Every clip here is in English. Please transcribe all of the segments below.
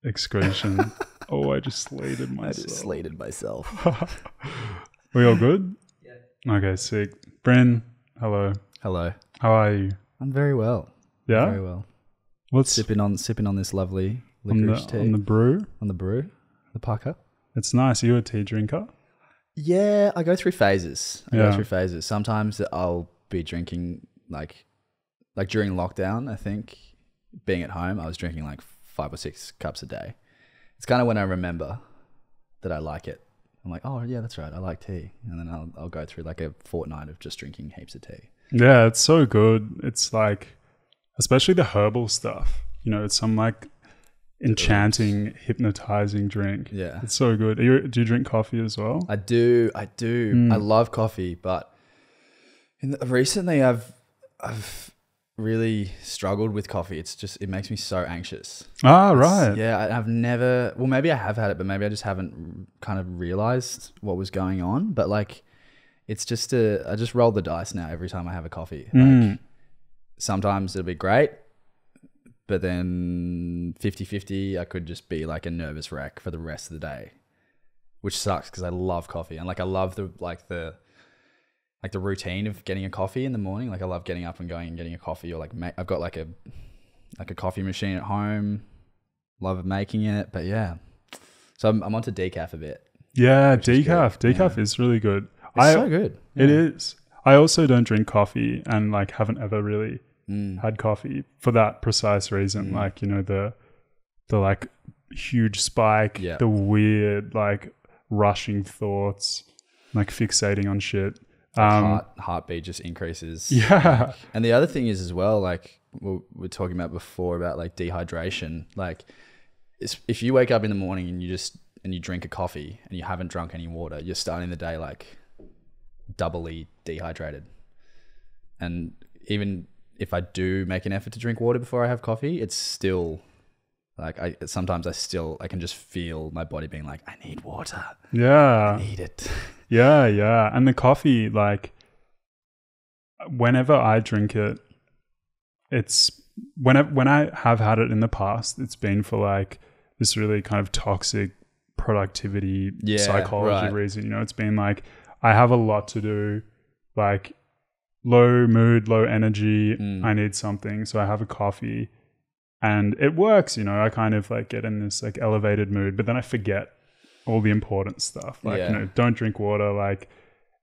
excretion. Oh, I just slated myself. I just slated myself. We all good? Yeah. Okay, sick. Bryn, hello. Hello. How are you? I'm very well. Yeah? Very well. What's Sipping on this lovely licorice tea. on the brew? On the brew. The pucker. It's nice. Are you a tea drinker? Yeah, I go through phases. Sometimes I'll be drinking like during lockdown, I think, being at home, I was drinking like 5 or 6 cups a day. It's kind of when I remember that I like it. I'm like, oh yeah, that's right, I like tea. And then I'll go through like a fortnight of just drinking heaps of tea. Yeah, it's so good. It's like, especially the herbal stuff. You know, it's some like enchanting, hypnotizing drink. Yeah. It's so good. Do you drink coffee as well? I do. I love coffee, but recently I've really struggled with coffee. It makes me so anxious. Right. Yeah, I've never, well, maybe I have had it, but maybe I just haven't kind of realized what was going on. But like, it's just I just roll the dice now every time I have a coffee. Like, sometimes it'll be great, but then 50-50, I could just be like a nervous wreck for the rest of the day, which sucks because I love coffee. And like, I love the routine of getting a coffee in the morning. Like I love getting up and going and getting a coffee, or like I've got like a coffee machine at home. Love making it, but yeah. So I'm onto decaf a bit. Yeah, decaf is really good. It's so good. Yeah. It is. I also don't drink coffee and like haven't ever really had coffee for that precise reason. Like, you know, the like huge spike, the weird like rushing thoughts, like fixating on shit. Heartbeat just increases. Yeah. And the other thing is as well, like we're talking about before about like dehydration. Like if you wake up in the morning and you drink a coffee and you haven't drunk any water, you're starting the day like doubly dehydrated. And even if I do make an effort to drink water before I have coffee, it's still like I can just feel my body being like, I need water. Yeah. I need it. Yeah. And the coffee, like, whenever I drink it, it's when I have had it in the past, it's been for like this really kind of toxic productivity psychology reason. You know, it's been like I have a lot to do, like low mood, low energy. I need something, so I have a coffee, and it works. You know, I kind of like get in this like elevated mood, but then I forget all the important stuff. Like, you know, don't drink water. Like,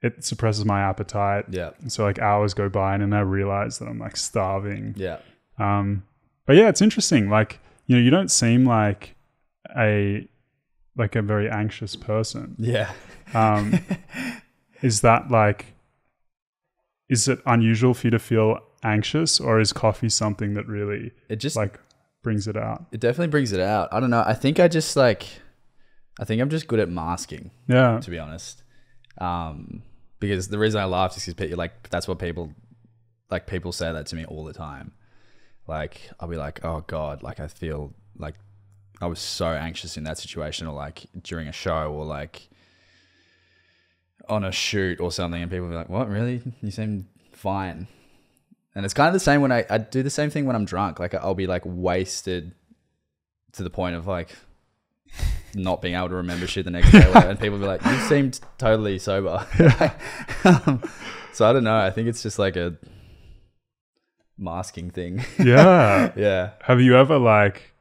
it suppresses my appetite. Yeah. So like hours go by and then I realize that I'm like starving. Yeah. But yeah, it's interesting. Like, you know, you don't seem like a very anxious person. Yeah. Is it unusual for you to feel anxious, or is coffee something that really like brings it out? It definitely brings it out. I don't know. I think I'm just good at masking. Yeah. To be honest. Because the reason I laughed is because like that's what people say that to me all the time. Like I'll be like, oh God, like I feel like I was so anxious in that situation, or like during a show, or like on a shoot or something, and people will be like, what, really? You seem fine. And it's kind of the same when I do the same thing when I'm drunk. Like I'll be like wasted to the point of like not being able to remember shit the next day, and people will be like, you seemed totally sober. So I don't know. I think it's just like a masking thing. Yeah. Yeah. Have you ever like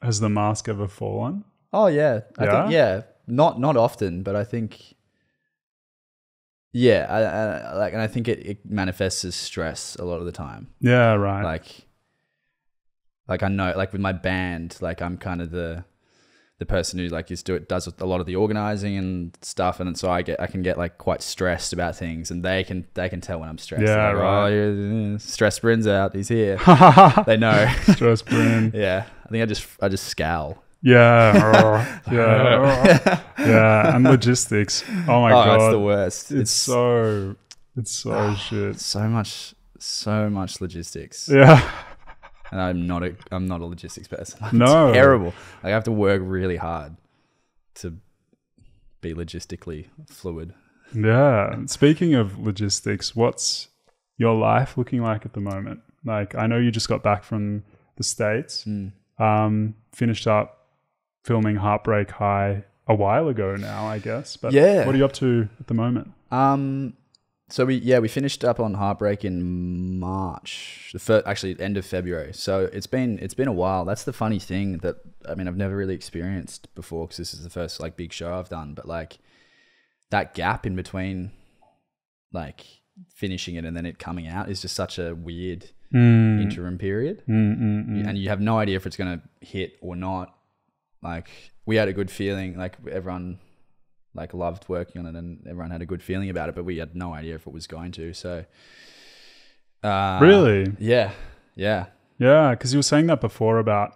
has the mask ever fallen? Oh yeah. I think, yeah. Not often, but I think, yeah. And I think it manifests as stress a lot of the time. Yeah. Right. Like I know, like with my band, like I'm kind of the person who like does a lot of the organizing and stuff, and so I can get like quite stressed about things, and they can tell when I'm stressed. Yeah, like, right. Oh, stress Bryn's out. He's here. They know. Stress Bryn. Yeah, I think I just scowl. Yeah. Yeah. Yeah. And logistics. Oh my God. It's the worst. It's so shit. So much logistics. Yeah. And I'm not a logistics person. No. It's terrible. Like I have to work really hard to be logistically fluid. Yeah. Speaking of logistics, what's your life looking like at the moment? Like, I know you just got back from the States. Finished up filming Heartbreak High a while ago now, I guess. But yeah. What are you up to at the moment? So we finished up on Heartbreak in March, actually end of February. So it's been a while. That's the funny thing that, I mean, I've never really experienced before because this is the first like big show I've done. But like that gap in between, like finishing it and then it coming out is just such a weird interim period, and you have no idea if it's going to hit or not. Like we had a good feeling, like everyone like loved working on it and everyone had a good feeling about it, but we had no idea if it was going to. So really? Yeah. Because you were saying that before about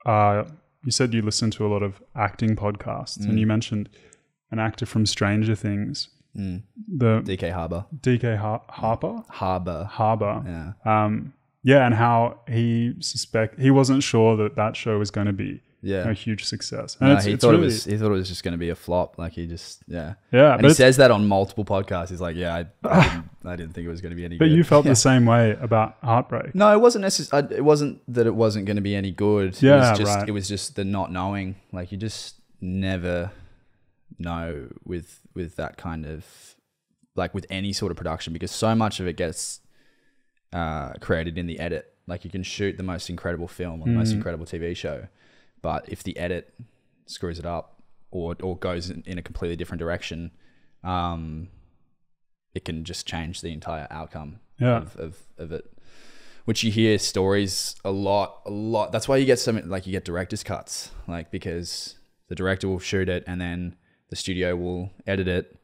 you said you listen to a lot of acting podcasts, and you mentioned an actor from Stranger Things, the DK Harbour. Harbour. Yeah. And how he wasn't sure that show was going to be a huge success. And he thought it was just going to be a flop. Like he just yeah. And he says that on multiple podcasts. He's like, I didn't think it was going to be any good. But you felt the same way about Heartbreak. No, it wasn't necessarily. It wasn't that it wasn't going to be any good. Yeah, It was just the not knowing. Like you just never know with that kind of, like with any sort of production, because so much of it gets created in the edit. Like you can shoot the most incredible film or the most incredible TV show, but if the edit screws it up or goes in a completely different direction, it can just change the entire outcome of it. Which you hear stories a lot. That's why you get you get director's cuts, like because the director will shoot it and then the studio will edit it,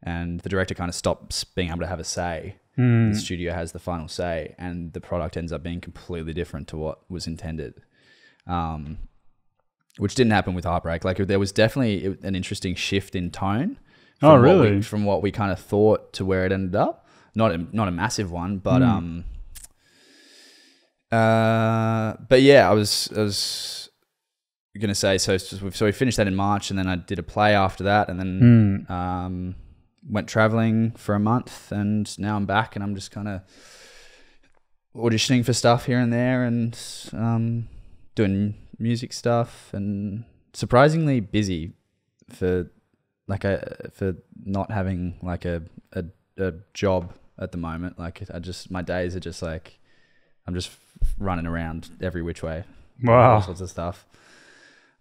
and the director kind of stops being able to have a say. The studio has the final say, and the product ends up being completely different to what was intended. Which didn't happen with Heartbreak. Like there was definitely an interesting shift in tone. From what we kind of thought to where it ended up. Not a massive one, but yeah, I was gonna say, so we finished that in March, and then I did a play after that, and then went traveling for a month, and now I'm back, and I'm just kind of auditioning for stuff here and there, and doing music stuff, and surprisingly busy for not having like a job at the moment. Like my days are just like I'm just running around every which way. Wow, all sorts of stuff.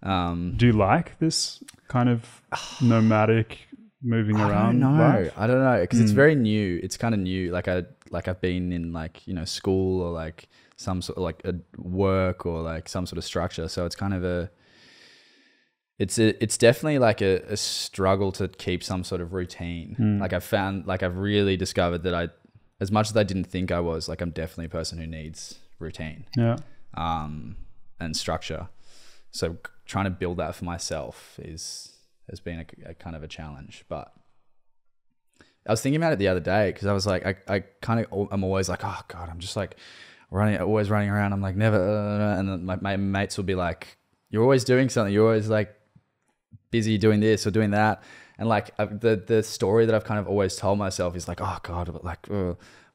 Do you like this kind of nomadic moving around? I don't know, because it's very new. It's kind of new. I've been in school or like some sort of like a work or like some sort of structure. So it's kind of it's definitely like a struggle to keep some sort of routine. Like I've really discovered that as much as I didn't think I was, like I'm definitely a person who needs routine. Yeah. And structure. So trying to build that for myself has been a kind of a challenge. But I was thinking about it the other day, because I was like, I'm always like, oh God, I'm just like always running around. I'm like never, and then my mates will be like, you're always doing something. You're always like busy doing this or doing that. And like the story that I've kind of always told myself is like, oh God, like,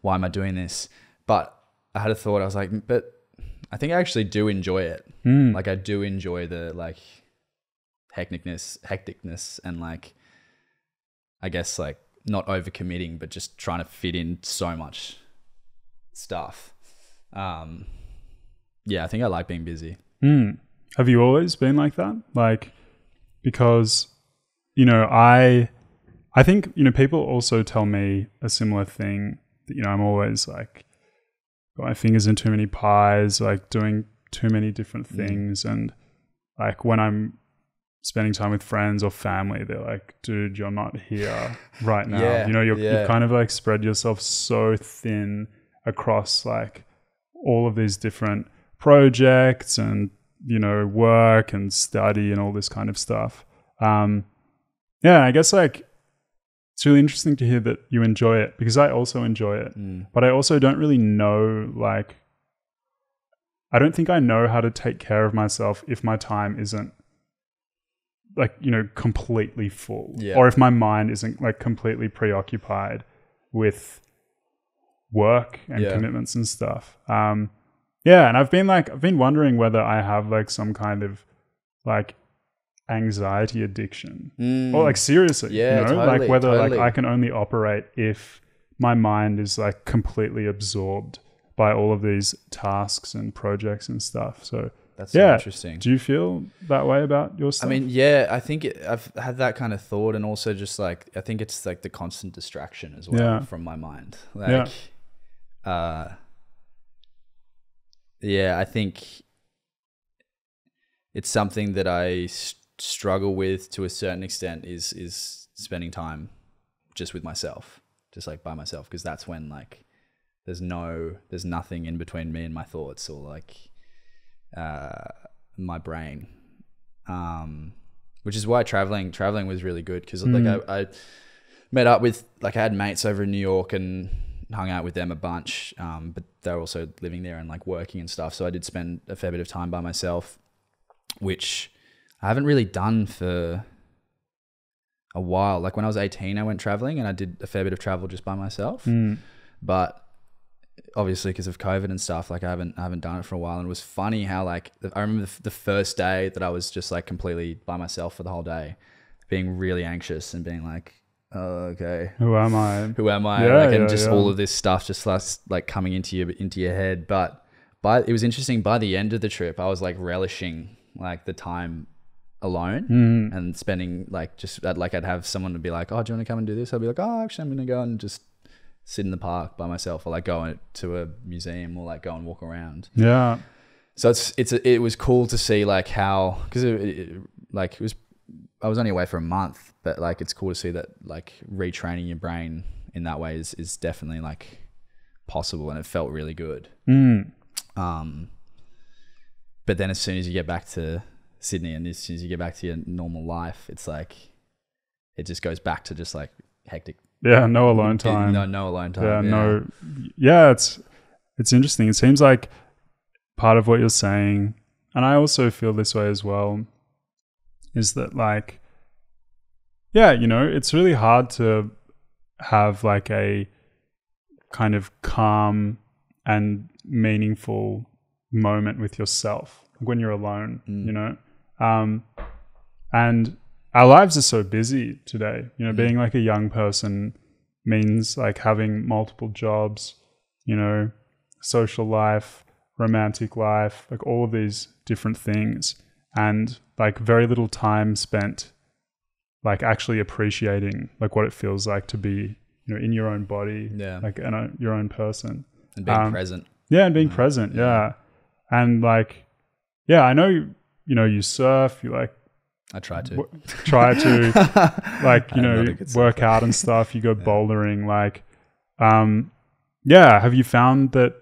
why am I doing this? But I had a thought. I was like, but I think I actually do enjoy it. Like I do enjoy the like hecticness and like, I guess like not overcommitting, but just trying to fit in so much stuff. Yeah, I think I like being busy. Have you always been like that? Like, because, I think, people also tell me a similar thing that, I'm always like, got my fingers in too many pies, like doing too many different things. And like when I'm spending time with friends or family, they're like, dude, you're not here right now. You've kind of like spread yourself so thin across like all of these different projects and, work and study and all this kind of stuff. I guess like it's really interesting to hear that you enjoy it, because I also enjoy it, but I also don't really know, like, I don't think I know how to take care of myself if my time isn't like, completely full, or if my mind isn't like completely preoccupied with work and commitments and stuff. Yeah, and I've been wondering whether I have like some kind of like anxiety addiction, or like seriously, yeah, you know, totally, like whether totally. like I can only operate if my mind is like completely absorbed by all of these tasks and projects and stuff. So that's so interesting. Do you feel that way about your stuff? I mean, yeah, I think I've had that kind of thought, and also just like I think it's like the constant distraction as well from my mind. Like, yeah, I think it's something that I struggle with to a certain extent is spending time just with myself, just like by myself, because that's when like there's nothing in between me and my thoughts or like my brain, which is why traveling was really good, because like I met up with, like, I had mates over in New York and hung out with them a bunch, but they're also living there and like working and stuff, so I did spend a fair bit of time by myself, which I haven't really done for a while. Like when I was 18, I went traveling and I did a fair bit of travel just by myself, but obviously because of COVID and stuff, like I haven't done it for a while. And it was funny how like I remember the first day that I was just like completely by myself for the whole day, being really anxious and being like, oh, okay, who am I? And just all of this stuff just like coming into your head. But it was interesting. By the end of the trip, I was like relishing like the time alone and spending like just like I'd have someone to be like, oh, do you want to come and do this? I'd be like, oh, actually, I'm gonna go and just sit in the park by myself, or like go to a museum, or like go and walk around. Yeah. So it was cool to see like how, because I was only away for a month, but like it's cool to see that like retraining your brain in that way is definitely like possible, and it felt really good. But then as soon as you get back to Sydney and as soon as you get back to your normal life, it's like it just goes back to just like hectic. Yeah, no alone time. No alone time. It's interesting. It seems like part of what you're saying, and I also feel this way as well, is that like, yeah, you know, it's really hard to have like a kind of calm and meaningful moment with yourself when you're alone, you know? And our lives are so busy today, you know, being like a young person means like having multiple jobs, you know, social life, romantic life, like all of these different things, and like very little time spent like actually appreciating like what it feels like to be, you know, in your own body, like your own person, and being present. Yeah, and being present. Yeah. And like, yeah, I know, you know, you surf, you like, I try to like, you know, work out and stuff. You go bouldering, like, have you found that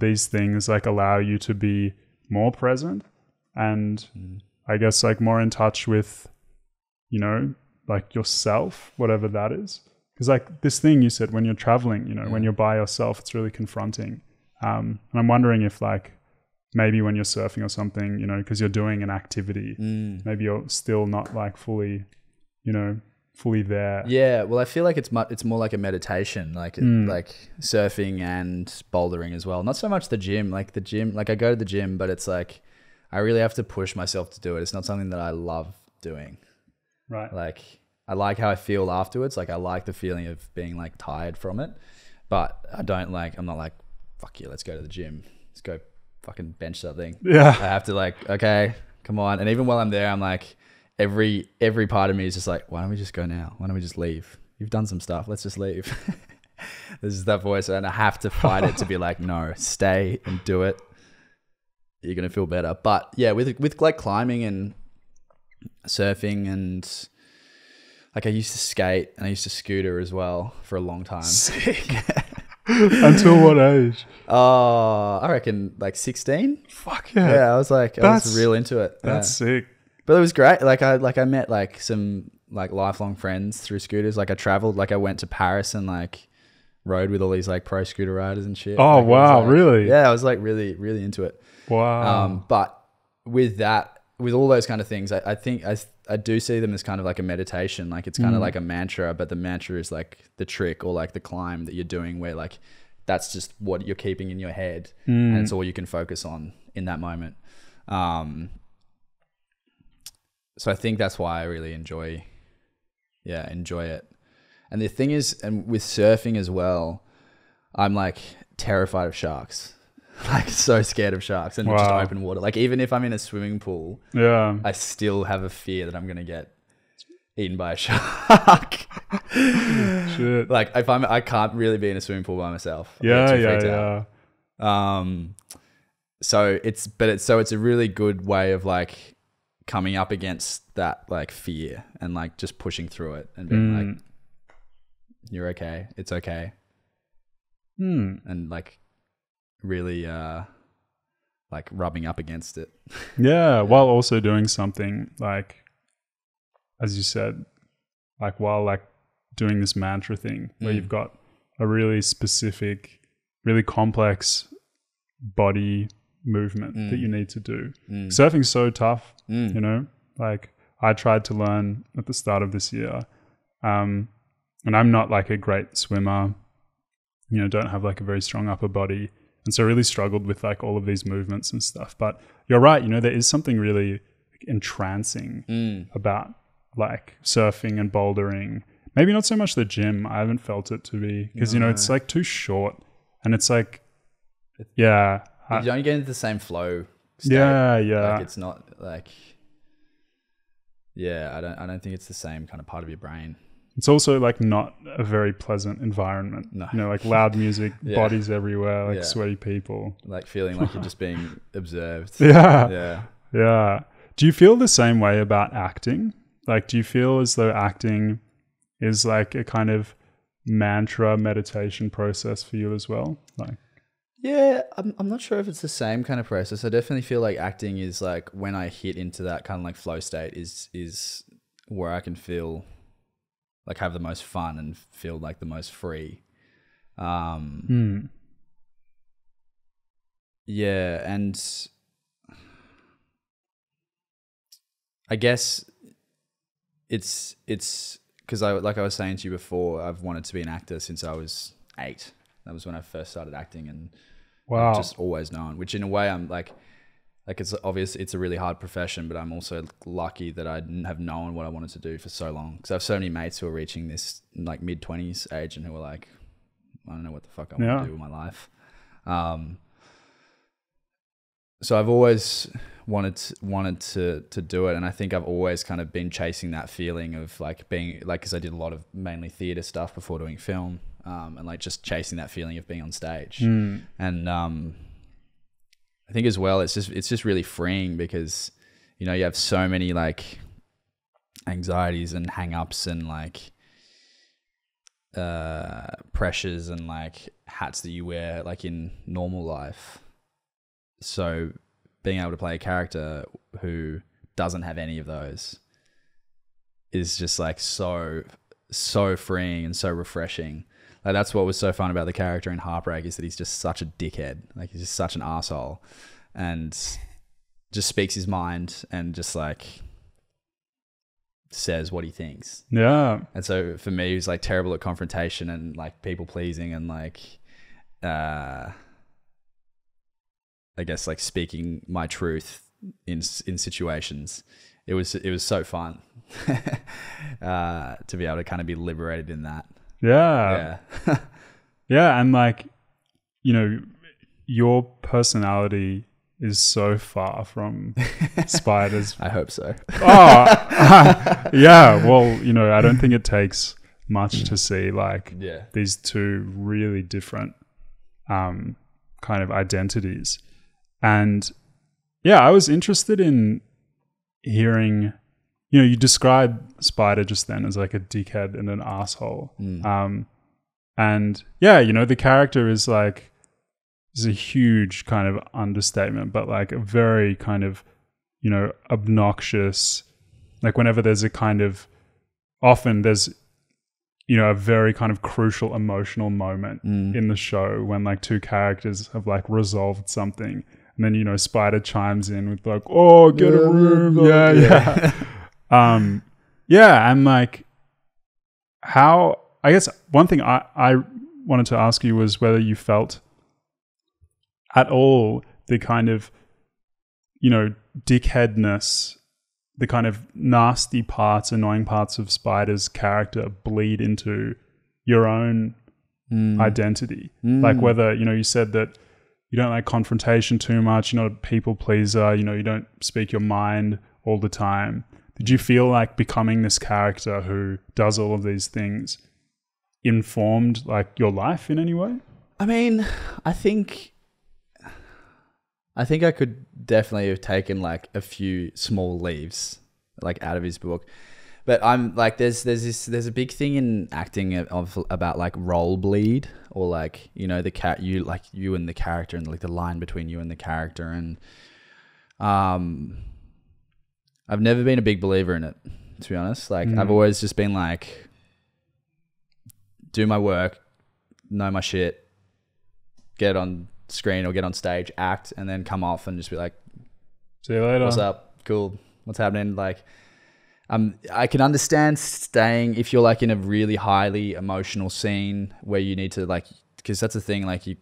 these things like allow you to be more present and I guess like more in touch with, you know, like yourself, whatever that is? Because like this thing you said, when you're traveling, you know, when you're by yourself, it's really confronting. And I'm wondering if like, maybe when you're surfing or something, you know, because you're doing an activity, maybe you're still not like fully, you know, fully there. Yeah, well, I feel like it's more like a meditation, like like surfing and bouldering as well. Not so much the gym. Like I go to the gym, but it's like I really have to push myself to do it. It's not something that I love doing. Right. Like I like how I feel afterwards. Like I like the feeling of being like tired from it, but I'm not like, fuck yeah, let's go to the gym. Let's go fucking bench something. Yeah. I have to like, okay, come on. And even while I'm there, I'm like, every part of me is just like, why don't we just go now? Why don't we just leave? You've done some stuff. Let's just leave. This is that voice. And I have to fight it to be like, no, stay and do it. You're going to feel better. But yeah, with like climbing and surfing and like I used to skate and I used to scooter as well for a long time. Sick. Until what age? I reckon like 16. Fuck yeah. Yeah, I was real into it. That's sick. But it was great. Like I met like some like lifelong friends through scooters. Like I traveled, like I went to Paris and like rode with all these like pro scooter riders and shit. Oh, like, wow. Really? Yeah, I was like really, really into it. Wow. But with all those kind of things, I think I do see them as kind of like a meditation. Like it's kind of like a mantra, but the mantra is like the trick or like the climb that you're doing where like that's just what you're keeping in your head, and it's all you can focus on in that moment. So I think that's why I really enjoy it. And the thing is, and with surfing as well, I'm like terrified of sharks. Like so scared of sharks and just open water. Like even if I'm in a swimming pool, I still have a fear that I'm gonna get eaten by a shark. Shit. Like if I can't really be in a swimming pool by myself. Yeah. So it's a really good way of like coming up against that like fear and like just pushing through it and being like, you're okay, it's okay. And like really like rubbing up against it. Yeah, while also doing something like, as you said, like while like doing this mantra thing where you've got a really specific, really complex body movement that you need to do. Surfing's so tough, you know, like I tried to learn at the start of this year, and I'm not like a great swimmer, you know, don't have like a very strong upper body. And so I really struggled with like all of these movements and stuff. But you're right, you know, there is something really entrancing about like surfing and bouldering. Maybe not so much the gym. I haven't felt it to be because, you know, it's like too short and it's like, you don't get into the same flow state. Yeah. Like it's not like, I don't think it's the same kind of part of your brain. It's also like not a very pleasant environment. No. You know, like loud music, bodies everywhere, like sweaty people. Like feeling like you're just being observed. Yeah. Do you feel the same way about acting? Like, do you feel as though acting is like a kind of mantra meditation process for you as well? Like, yeah, I'm not sure if it's the same kind of process. I definitely feel like acting is like when I hit into that kind of like flow state is where I can feel like have the most fun and feel like the most free. Yeah, and I guess it's because I was saying to you before, I've wanted to be an actor since I was 8. That was when I first started acting, and I've just always known. Which in a way, I'm like it's obvious it's a really hard profession, but I'm also lucky that I have known what I wanted to do for so long. Because I have so many mates who are reaching this like mid-20s age and who are like, I don't know what the fuck I want to do with my life. So I've always wanted to do it, and I think I've always kind of been chasing that feeling of like being like, because I did a lot of mainly theatre stuff before doing film, and like just chasing that feeling of being on stage. And I think as well, it's just really freeing because, you know, you have so many like anxieties and hang-ups and like pressures and like hats that you wear like in normal life. So being able to play a character who doesn't have any of those is just like so freeing and so refreshing. Like that's what was so fun about the character in Heartbreak, is that he's just such a dickhead. Like he's just such an asshole and just speaks his mind and just like says what he thinks. Yeah. And so for me, he's like terrible at confrontation and like people pleasing and like, I guess like speaking my truth in situations. It was so fun to be able to kind of be liberated in that. Yeah. And like, you know, your personality is so far from Spider's. I hope so. Yeah. Well, you know, I don't think it takes much to see like these two really different kind of identities. And yeah, I was interested in hearing, you know, you described Spider just then as like a dickhead and an asshole. And yeah, you know, the character is a huge kind of understatement, but like a very kind of, you know, obnoxious, like whenever there's a kind of, often there's, you know, a very kind of crucial emotional moment in the show when like two characters have like resolved something. And then, you know, Spider chimes in with like, oh, get a room. Yeah. And like how, I guess one thing I wanted to ask you was whether you felt at all the kind of, dickheadness, the kind of nasty parts, annoying parts of Spider's character bleed into your own identity. Like whether, you said that you don't like confrontation too much, you're not a people pleaser, you don't speak your mind all the time. Did you feel like becoming this character who does all of these things informed like your life in any way? I mean, I think I could definitely have taken like a few small leaves like out of his book, but I'm like, there's a big thing in acting about like role bleed, or like, you and the character, and like the line between you and the character, and I've never been a big believer in it, to be honest. Like I've always just been like, do my work, know my shit, get on screen or get on stage, act, and then come off and just be like, see you later. What's up? Cool. What's happening? Like, I can understand staying if you're like in a really highly emotional scene where you need to like, because that's the thing, like you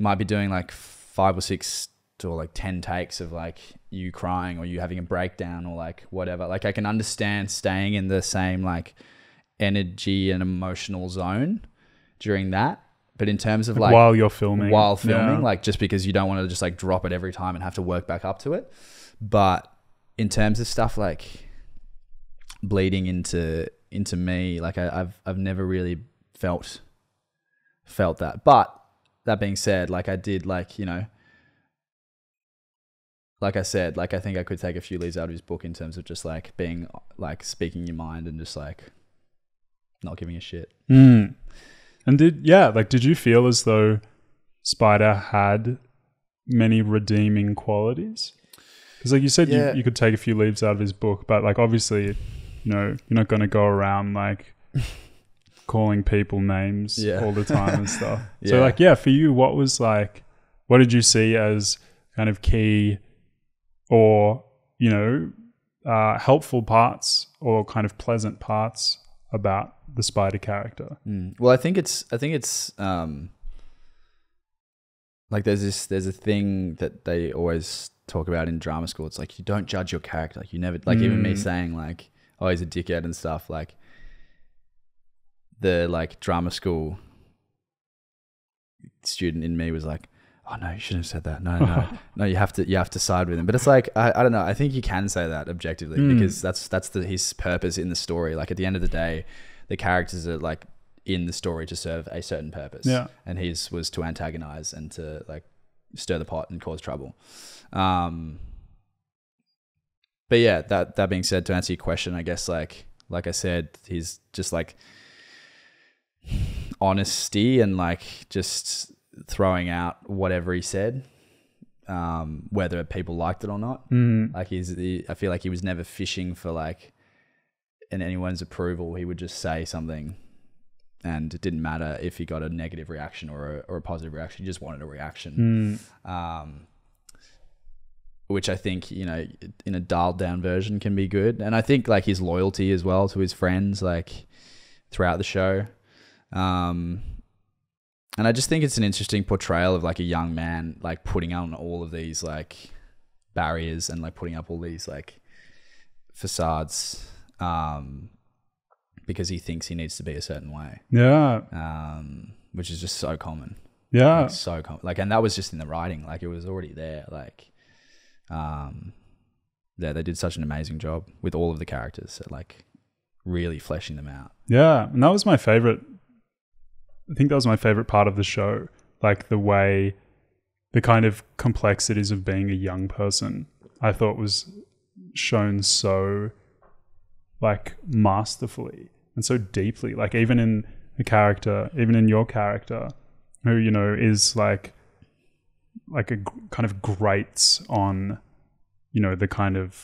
might be doing like 5 or 6 or like 10 takes of like you crying or you having a breakdown or like whatever. Like I can understand staying in the same like energy and emotional zone during that. But in terms of like while filming, like just because you don't want to just like drop it every time and have to work back up to it. But in terms of stuff like bleeding into me, like I've never really felt that. But that being said, like I did, like, like I said, like I think I could take a few leaves out of his book in terms of just like being like speaking your mind and just like not giving a shit. And did you feel as though Spider had many redeeming qualities? Because like you said, you could take a few leaves out of his book, but like obviously, you're not going to go around like calling people names all the time and stuff. So like, for you, what did you see as kind of key or, helpful parts or kind of pleasant parts about the Spider character? Well, I think it's like there's a thing that they always talk about in drama school. It's like, you don't judge your character. Like you never, like even me saying like, oh, he's a dickhead and stuff, like the like drama school student in me was like, oh no, you shouldn't have said that. No, you have to side with him. But it's like, I don't know. I think you can say that objectively because that's his purpose in the story. Like at the end of the day, the characters are like in the story to serve a certain purpose. Yeah. And his was to antagonize and to like stir the pot and cause trouble. But yeah, that being said, to answer your question, I guess like I said, he's just like honesty and like just throwing out whatever he said, whether people liked it or not. Like I feel like he was never fishing for like anyone's approval. He would just say something and it didn't matter if he got a negative reaction or a positive reaction. He just wanted a reaction. Which I think, in a dialed down version can be good. And I think like his loyalty as well to his friends, like throughout the show. And I just think it's an interesting portrayal of like a young man, like putting on all of these like barriers and like putting up all these like facades, because he thinks he needs to be a certain way. Yeah. Which is just so common. Yeah. Like, so common. Like, and that was just in the writing. Like it was already there. Like, they did such an amazing job with all of the characters at like really fleshing them out. Yeah. And that was my favorite. I think that was my favorite part of the show. Like the kind of complexities of being a young person, I thought was shown so like masterfully and so deeply. Like even in your character, who, is like a kind of grates on, the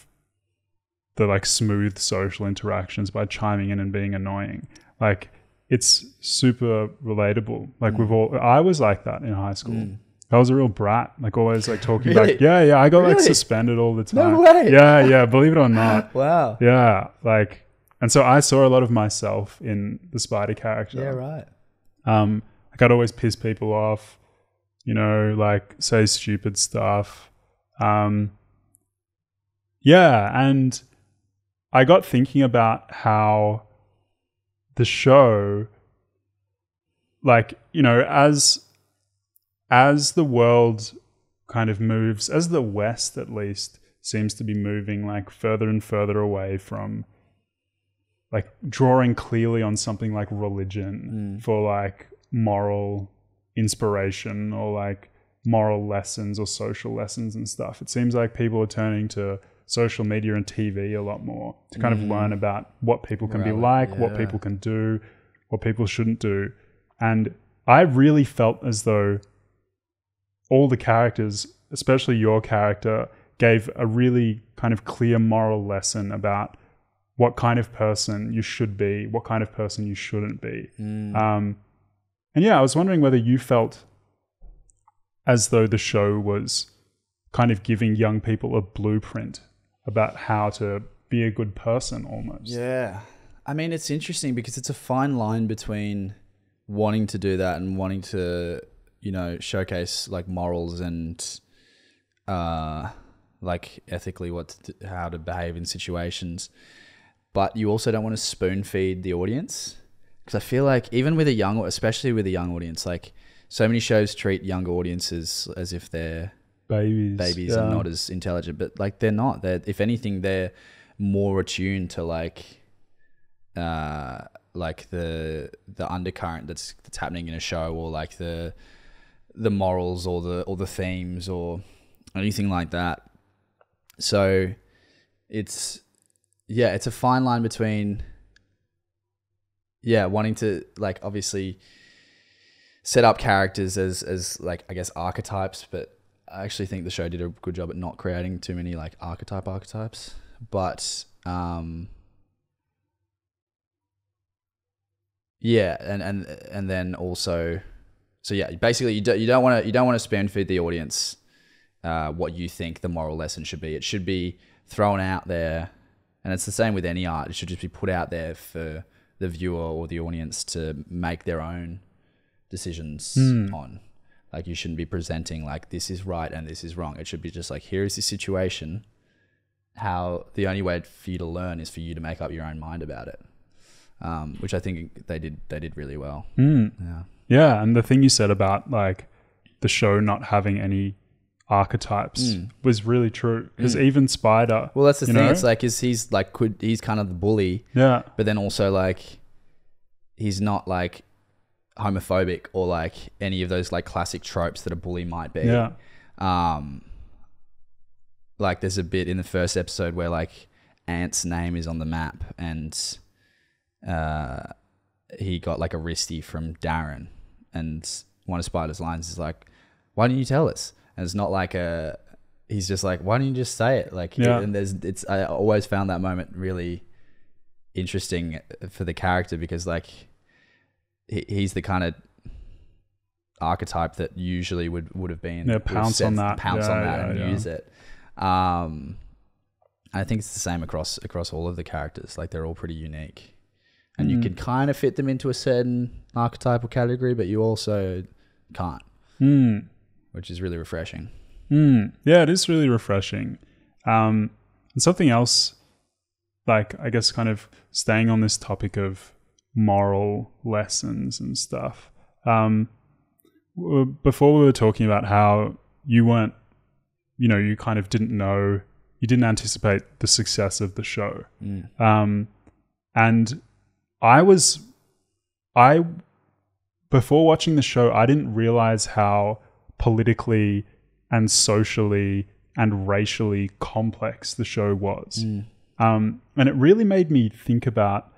like smooth social interactions by chiming in and being annoying. Like it's super relatable. Like I was like that in high school. I was a real brat, like always like talking back. Yeah. I got like suspended all the time. No way. Yeah. Believe it or not. Wow. Yeah. Like, and so I saw a lot of myself in the Spider character. Yeah. Right. I Like I'd always piss people off, you know, like say stupid stuff. Yeah, and I got thinking about how the show, like, you know, as the world kind of moves, as the West at least seems to be moving like further and further away from like drawing clearly on something like religion for like moral inspiration or like moral lessons or social lessons and stuff. It seems like people are turning to social media and TV a lot more to kind of learn about what people can be like, what people can do, what people shouldn't do. And I really felt as though all the characters, especially your character, gave a really kind of clear moral lesson about what kind of person you should be, what kind of person you shouldn't be. And yeah, I was wondering whether you felt as though the show was kind of giving young people a blueprint about how to be a good person almost. Yeah. I mean, it's interesting because it's a fine line between wanting to do that and wanting to, you know, showcase like morals and like ethically how to behave in situations. But you also don't want to spoon feed the audience. Because I feel like even with especially with a young audience, like so many shows treat younger audiences as if they're babies and not as intelligent, but like they're not. If anything, they're more attuned to like the undercurrent that's happening in a show, or like the morals or the themes or anything like that. So it's a fine line between wanting to like obviously set up characters as like I guess archetypes, but I actually think the show did a good job at not creating too many like archetypes. But and then also, so yeah, basically you don't want to spoon feed the audience what you think the moral lesson should be. It should be thrown out there, and it's the same with any art. It should just be put out there for the viewer or the audience to make their own decisions on. Like you shouldn't be presenting like this is right and this is wrong. It should be just like, here is the situation. How the only way for you to learn is for you to make up your own mind about it. Which I think they did really well. Yeah, and the thing you said about like the show not having any archetypes was really true, because even Spider, well, that's the thing. It's like he's kind of the bully, but then also like he's not like homophobic or like any of those like classic tropes that a bully might be. Like there's a bit in the first episode where like Ant's name is on the map, and he got like a wristy from Darren, and one of Spider's lines is like, why didn't you tell us? And it's not like he's just like, why don't you just say it? Like, and I always found that moment really interesting for the character, because like he's the kind of archetype that usually would have been pounce on that and use it. I think it's the same across all of the characters. Like they're all pretty unique, and you can kind of fit them into a certain archetypal category, but you also can't, which is really refreshing. Yeah, it is really refreshing. And something else, like I guess kind of staying on this topic of moral lessons and stuff. Before we were talking about how you weren't, you kind of didn't know, you didn't anticipate the success of the show. And before watching the show, I didn't realize how politically and socially and racially complex the show was. And it really made me think about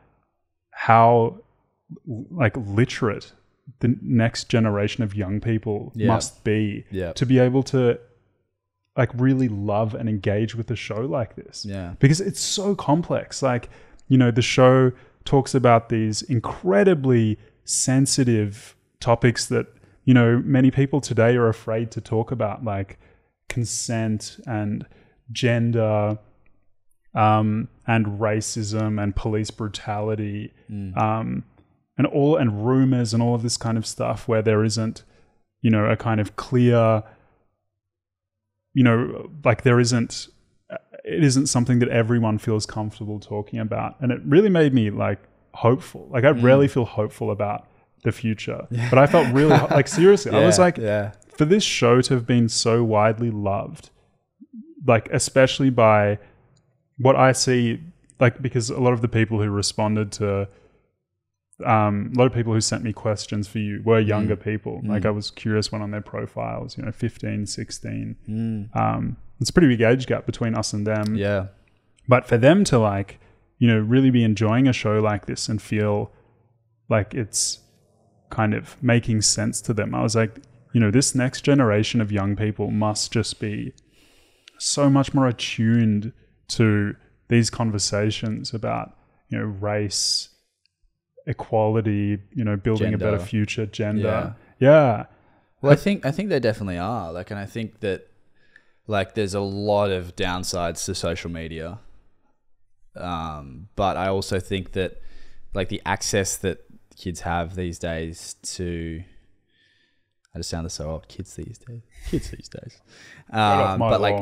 how like literate the next generation of young people must be to be able to like really love and engage with a show like this. Because it's so complex. Like, the show talks about these incredibly sensitive topics that, many people today are afraid to talk about, like consent and gender, and racism and police brutality. And and rumors and all of this kind of stuff where there isn't, you know, a kind of clear, you know, like it isn't something that everyone feels comfortable talking about. And it really made me like hopeful. Like I rarely feel hopeful about the future, but I felt really like seriously, I was like, for this show to have been so widely loved, like especially by what I see, like because a lot of the people who responded to a lot of people who sent me questions for you were younger people. Like I was curious, went on their profiles, you know, 15, 16. It's a pretty big age gap between us and them. Yeah. But for them to like, you know, really be enjoying a show like this and feel like it's kind of making sense to them, I was like, you know, this next generation of young people must just be so much more attuned to these conversations about, you know, race, equality, you know, building gender. A better future, gender. Yeah. Well, I think they definitely are. Like, and I think that like there's a lot of downsides to social media. But I also think that like the access that kids have these days to, I just sounded so old, kids these days. But like,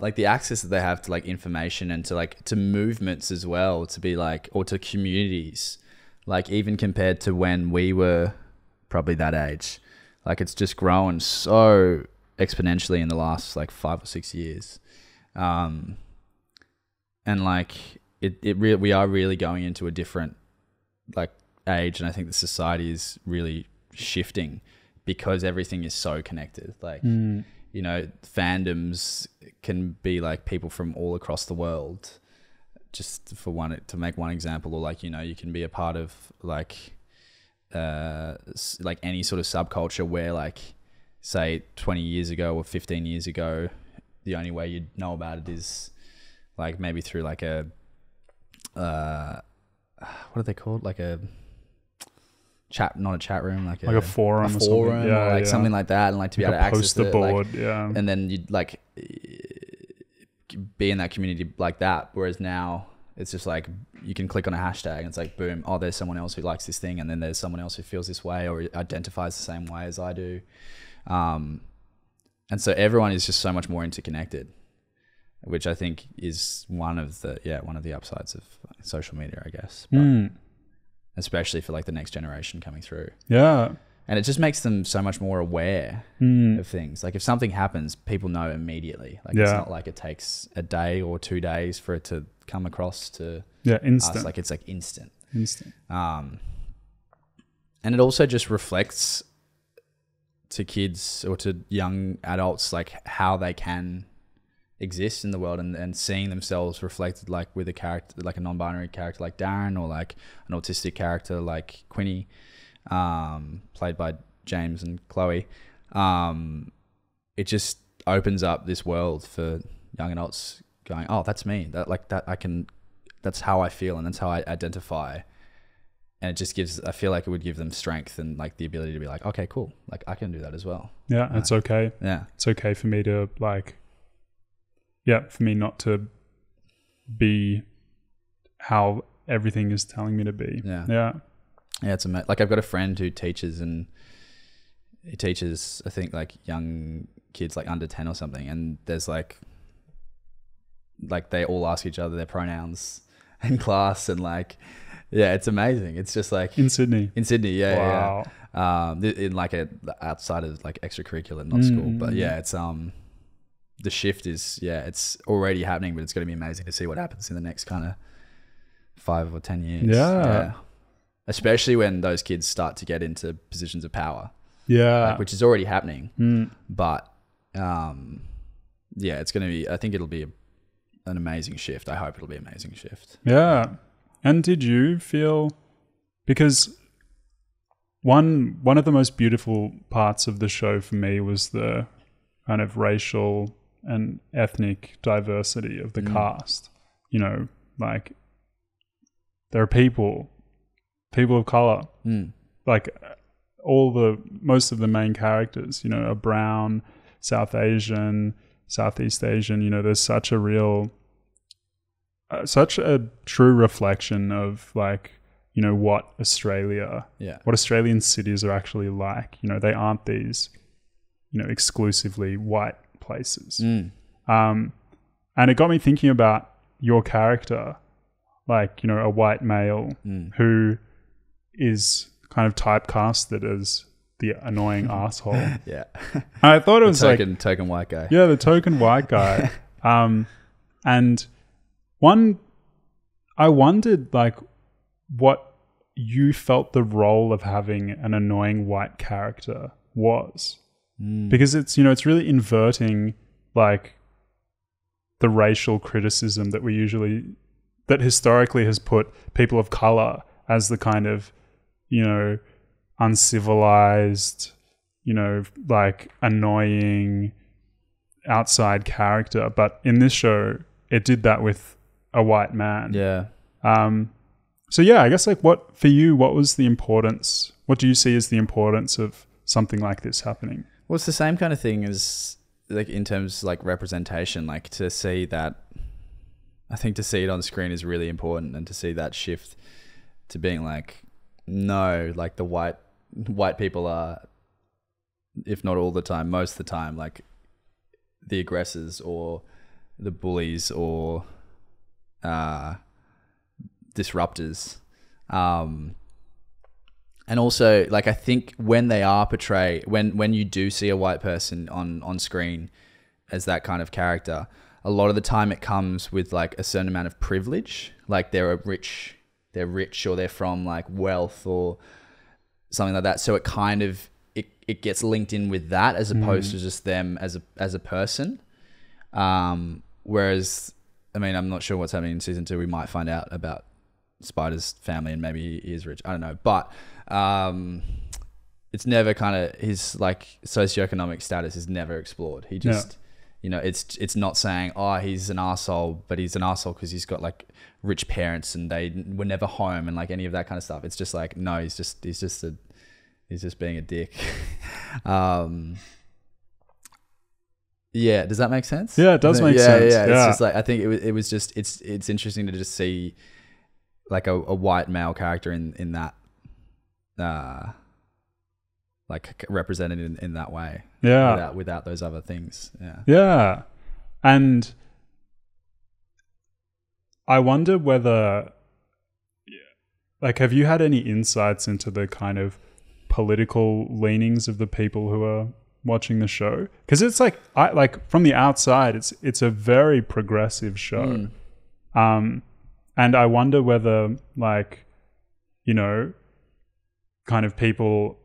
like the access that they have to like information and to like to movements as well, to be like, or to communities, like even compared to when we were probably that age, like it's just grown so exponentially in the last like 5 or 6 years. And like we are really going into a different like age, and I think the society is really shifting because everything is so connected. Like, you know, fandoms can be like people from all across the world, just to make one example, or like, you know, you can be a part of like any sort of subculture where like, say 20 years ago or 15 years ago, the only way you'd know about it is like maybe through like a, what are they called? Like a chat, not a chat room, like a forum, or something. Yeah, or like something like that, and like to be able to access the board, like, and then you'd like be in that community like that. Whereas now it's just like you can click on a hashtag and it's like boom, oh, there's someone else who likes this thing, and then there's someone else who feels this way or identifies the same way as I do, and so everyone is just so much more interconnected, which I think is one of the upsides of social media, I guess. But especially for like the next generation coming through. Yeah. And it just makes them so much more aware of things. Like if something happens, people know immedially. Like it's not like it takes a day or 2 days for it to come across to instant. us. Like it's like instant. And it also just reflects to kids or to young adults like how they can exist in the world, and seeing themselves reflected like with a character, like a non-binary character like Darren, or like an autistic character like Quinny, played by James and Chloe. It just opens up this world for young adults going, oh, that's me, that's how I feel and that's how I identify. And it just I feel like it would give them strength and like the ability to be like, okay, cool, like I can do that as well. Yeah, it's okay. Yeah, it's okay for me to like, for me not to be how everything is telling me to be. Yeah. It's amazing. Like I've got a friend who teaches, and he teaches, I think, like young kids, like under 10 or something. And there's like they all ask each other their pronouns in class, and like, yeah, it's amazing. It's just like in Sydney. Yeah. Wow. In like outside of like extracurricular, not school, but yeah, it's the shift is, it's already happening, but it's going to be amazing to see what happens in the next kind of 5 or 10 years. Yeah. Especially when those kids start to get into positions of power. Yeah. Like, which is already happening. But, it's going to be, I think it'll be an amazing shift. I hope it'll be an amazing shift. Yeah. And did you feel, because one of the most beautiful parts of the show for me was the kind of racial and ethnic diversity of the cast. You know, like there are people of color, like most of the main characters, you know, are brown, South Asian, Southeast Asian. You know, there's such a true reflection of like you know, what Australian cities are actually like. You know, they aren't these, you know, exclusively white places. And it got me thinking about your character, like, you know, a white male who is kind of typecasted as the annoying asshole. Yeah. I thought it was token white guy. Yeah, the token white guy. And I wondered, like, what you felt the role of having an annoying white character was. Because it's, you know, it's really inverting, like, the racial criticism that historically has put people of color as the kind of, you know, uncivilized, you know, like, annoying outside character. But in this show, it did that with a white man. Yeah. So yeah, I guess, like, what was the importance? What do you see as the importance of something like this happening? Well, it's the same kind of thing as, like, in terms of, like, representation, like, to see that, I think to see it on screen is really important, and to see that shift to being like, no, like, the white people are, if not all the time, most of the time, like, the aggressors or the bullies or disruptors. And also, like, I think when they are portrayed, when you do see a white person on screen as that kind of character, a lot of the time it comes with, like, a certain amount of privilege. Like, they're rich, or they're from, like, wealth or something like that. So it kind of, it gets linked in with that, as opposed to just them as a person. Whereas, I mean, I'm not sure what's happening in season 2. We might find out about Spider's family, and maybe he is rich. I don't know. But it's never kind of, his, like, socioeconomic status is never explored. He just, you know, it's not saying, oh, he's an arsehole, but he's an arsehole because he's got, like, rich parents and they were never home, and, like, any of that kind of stuff. It's just like, no, he's just being a dick. Yeah, does that make sense? Yeah, it does make sense. Yeah. It's just like, I think it was just, it's interesting to just see, like, a white male character in that, like, represented in that way. Yeah. Without those other things. Yeah. Yeah. And I wonder whether, like, have you had any insights into the kind of political leanings of the people who are watching the show? Because it's like, from the outside, it's a very progressive show. And I wonder whether, like, you know, kind of people,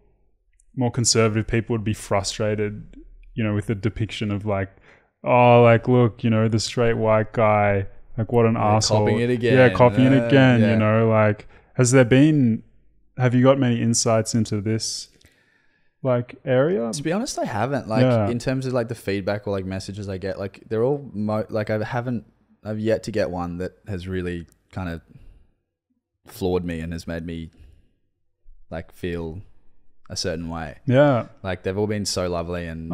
more conservative people, would be frustrated, you know, with the depiction of, like, oh, like, look, you know, the straight white guy, like, what an arsehole. Copying it again. Yeah, copying it again, you know, like, have you got many insights into this, like, area? To be honest, I haven't. Like, in terms of, like, the feedback or, like, messages I get, like, they're all, like, I've yet to get one that has really kind of floored me and has made me, like, feel a certain way. Yeah. Like, they've all been so lovely and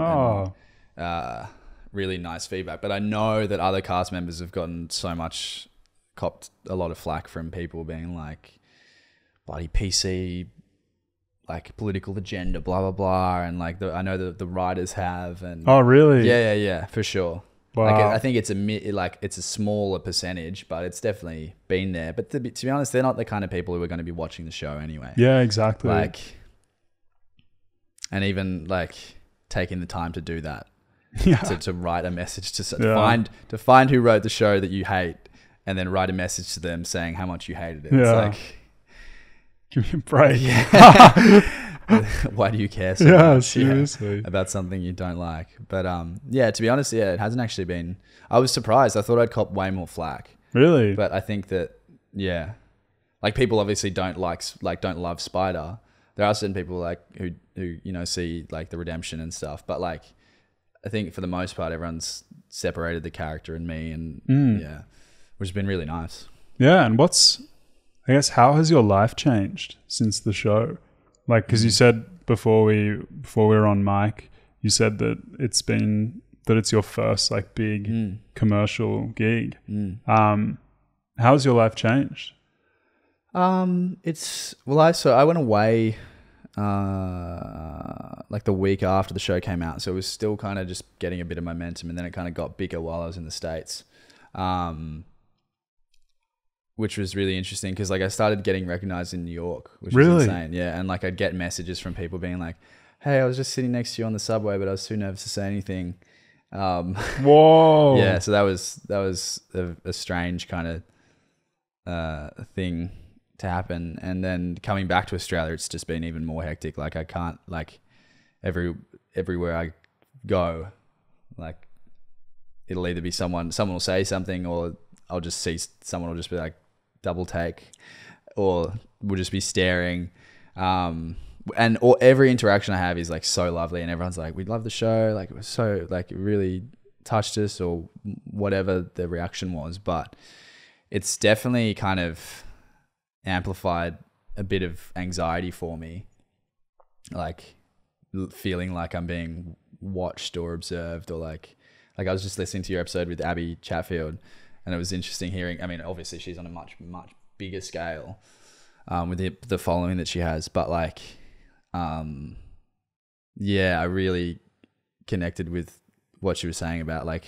really nice feedback. But I know that other cast members have copped a lot of flack from people being like, bloody PC, like, political agenda, blah, blah, blah. And, like, I know that the writers have. And oh, really? Yeah, for sure. Wow. Like, I think it's a smaller percentage, but it's definitely been there. But to be honest, they're not the kind of people who are going to be watching the show anyway. Yeah, exactly. Like, and even, like, taking the time to do that, to write a message to find who wrote the show that you hate, and then write a message to them saying how much you hated it. It's like, give me a break. Why do you care so much seriously about something you don't like? But to be honest, it hasn't actually been. I was surprised. I thought I'd cop way more flack. Really? But I think that like, people obviously don't love Spider. There are certain people, like, who you know, see, like, the redemption and stuff. But, like, I think for the most part, everyone's separated the character and me, and which has been really nice. Yeah, and how has your life changed since the show? Like, because you said before we were on mic, you said that it's your first, like, big commercial gig. How's your life changed? I went away like the week after the show came out, so it was still kind of just getting a bit of momentum, and then it kind of got bigger while I was in the States, which was really interesting because like I started getting recognized in New York, which was insane. Yeah, and like I'd get messages from people being like, "Hey, I was just sitting next to you on the subway, but I was too nervous to say anything." Whoa. Yeah, so that was a strange kind of thing to happen. And then coming back to Australia, it's just been even more hectic. Like I can't, like everywhere I go, like it'll either be someone will say something, or I'll just see someone will just be like double take, or we'll just be staring. Or every interaction I have is like so lovely, and everyone's like, "We love the show. Like it was so like it really touched us," or whatever the reaction was. But it's definitely kind of amplified a bit of anxiety for me, like feeling like I'm being watched or observed, or like I was just listening to your episode with Abby Chatfield, and it was interesting hearing. I mean, obviously she's on a much bigger scale with the following that she has, but like. Yeah, I really connected with what she was saying about like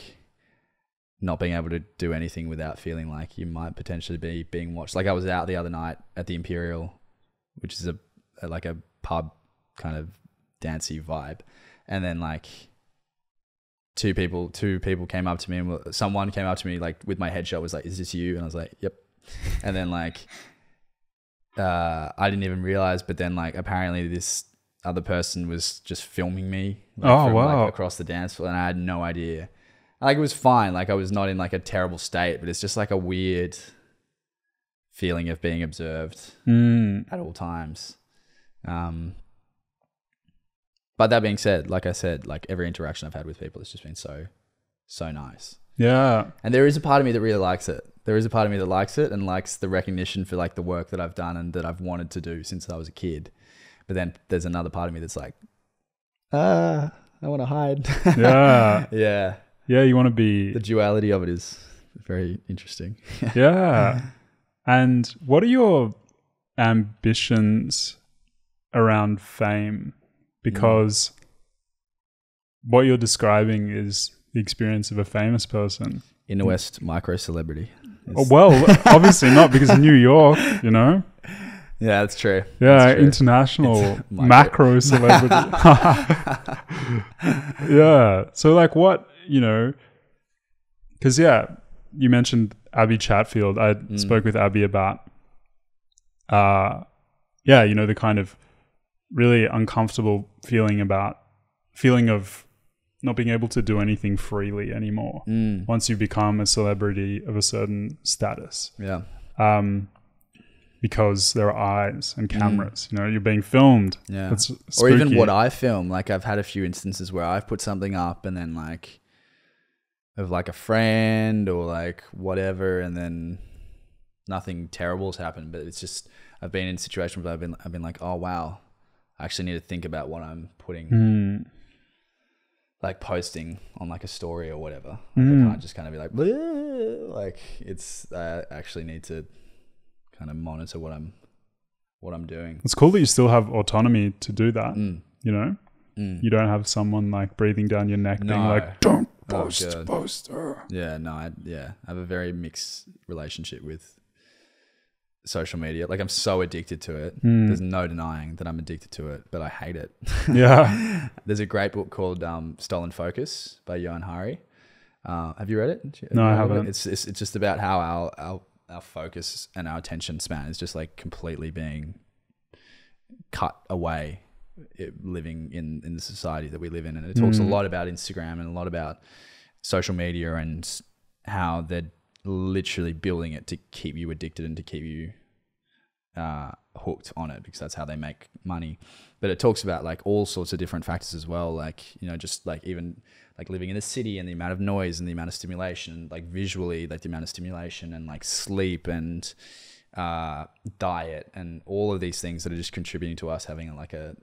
not being able to do anything without feeling like you might potentially be being watched. Like I was out the other night at the Imperial, which is a pub kind of dancey vibe, and then like two people came up to me, and someone came up to me like with my headshot, was like, "Is this you?" And I was like, "Yep." And then like I didn't even realize, but then like apparently this other person was just filming me from like across the dance floor, and I had no idea. Like it was fine, like I was not in like a terrible state, but it's just like a weird feeling of being observed at all times. But that being said, like I said, like every interaction I've had with people has just been so nice. Yeah. And there is a part of me that really likes it. There is a part of me that likes it and likes the recognition for like the work that I've done and that I've wanted to do since I was a kid. But then there's another part of me that's like, I want to hide. Yeah. Yeah. Yeah, you want to be... The duality of it is very interesting. Yeah. And what are your ambitions around fame? Because what you're describing is the experience of a famous person. Inner West micro celebrity. Oh, well, obviously not, because in New York, you know? Yeah, that's true. Yeah, that's true. International macro celebrity. Yeah. So like what, you know, because yeah, you mentioned Abby Chatfield. I spoke with Abby about, you know, the kind of really uncomfortable feeling of not being able to do anything freely anymore once you become a celebrity of a certain status. Yeah. Because there are eyes and cameras, you know, you're being filmed. Yeah. That's or even what I film. Like I've had a few instances where I've put something up and then like of like a friend or like whatever, and then nothing terrible's happened, but it's just, I've been in situations where I've been like, oh wow, I actually need to think about what I'm putting, like posting on like a story or whatever. Like I can't just kind of be like, bleh. Like it's, I actually need to kind of monitor what I'm doing. It's cool that you still have autonomy to do that. You know, you don't have someone like breathing down your neck, being like, "Don't post." Yeah, no, I have a very mixed relationship with social media. Like I'm so addicted to it. There's no denying that I'm addicted to it, but I hate it. Yeah. There's a great book called Stolen Focus by Johan Hari. Have you read it? No, I haven't. It's just about how our focus and our attention span is just like completely being cut away, living in the society that we live in. And it talks a lot about Instagram and a lot about social media and how they're literally building it to keep you addicted and to keep you hooked on it, because that's how they make money. But it talks about like all sorts of different factors as well, like, you know, just like even like living in a city and the amount of noise and the amount of stimulation, like visually, like the amount of stimulation and like sleep and diet and all of these things that are just contributing to us having like a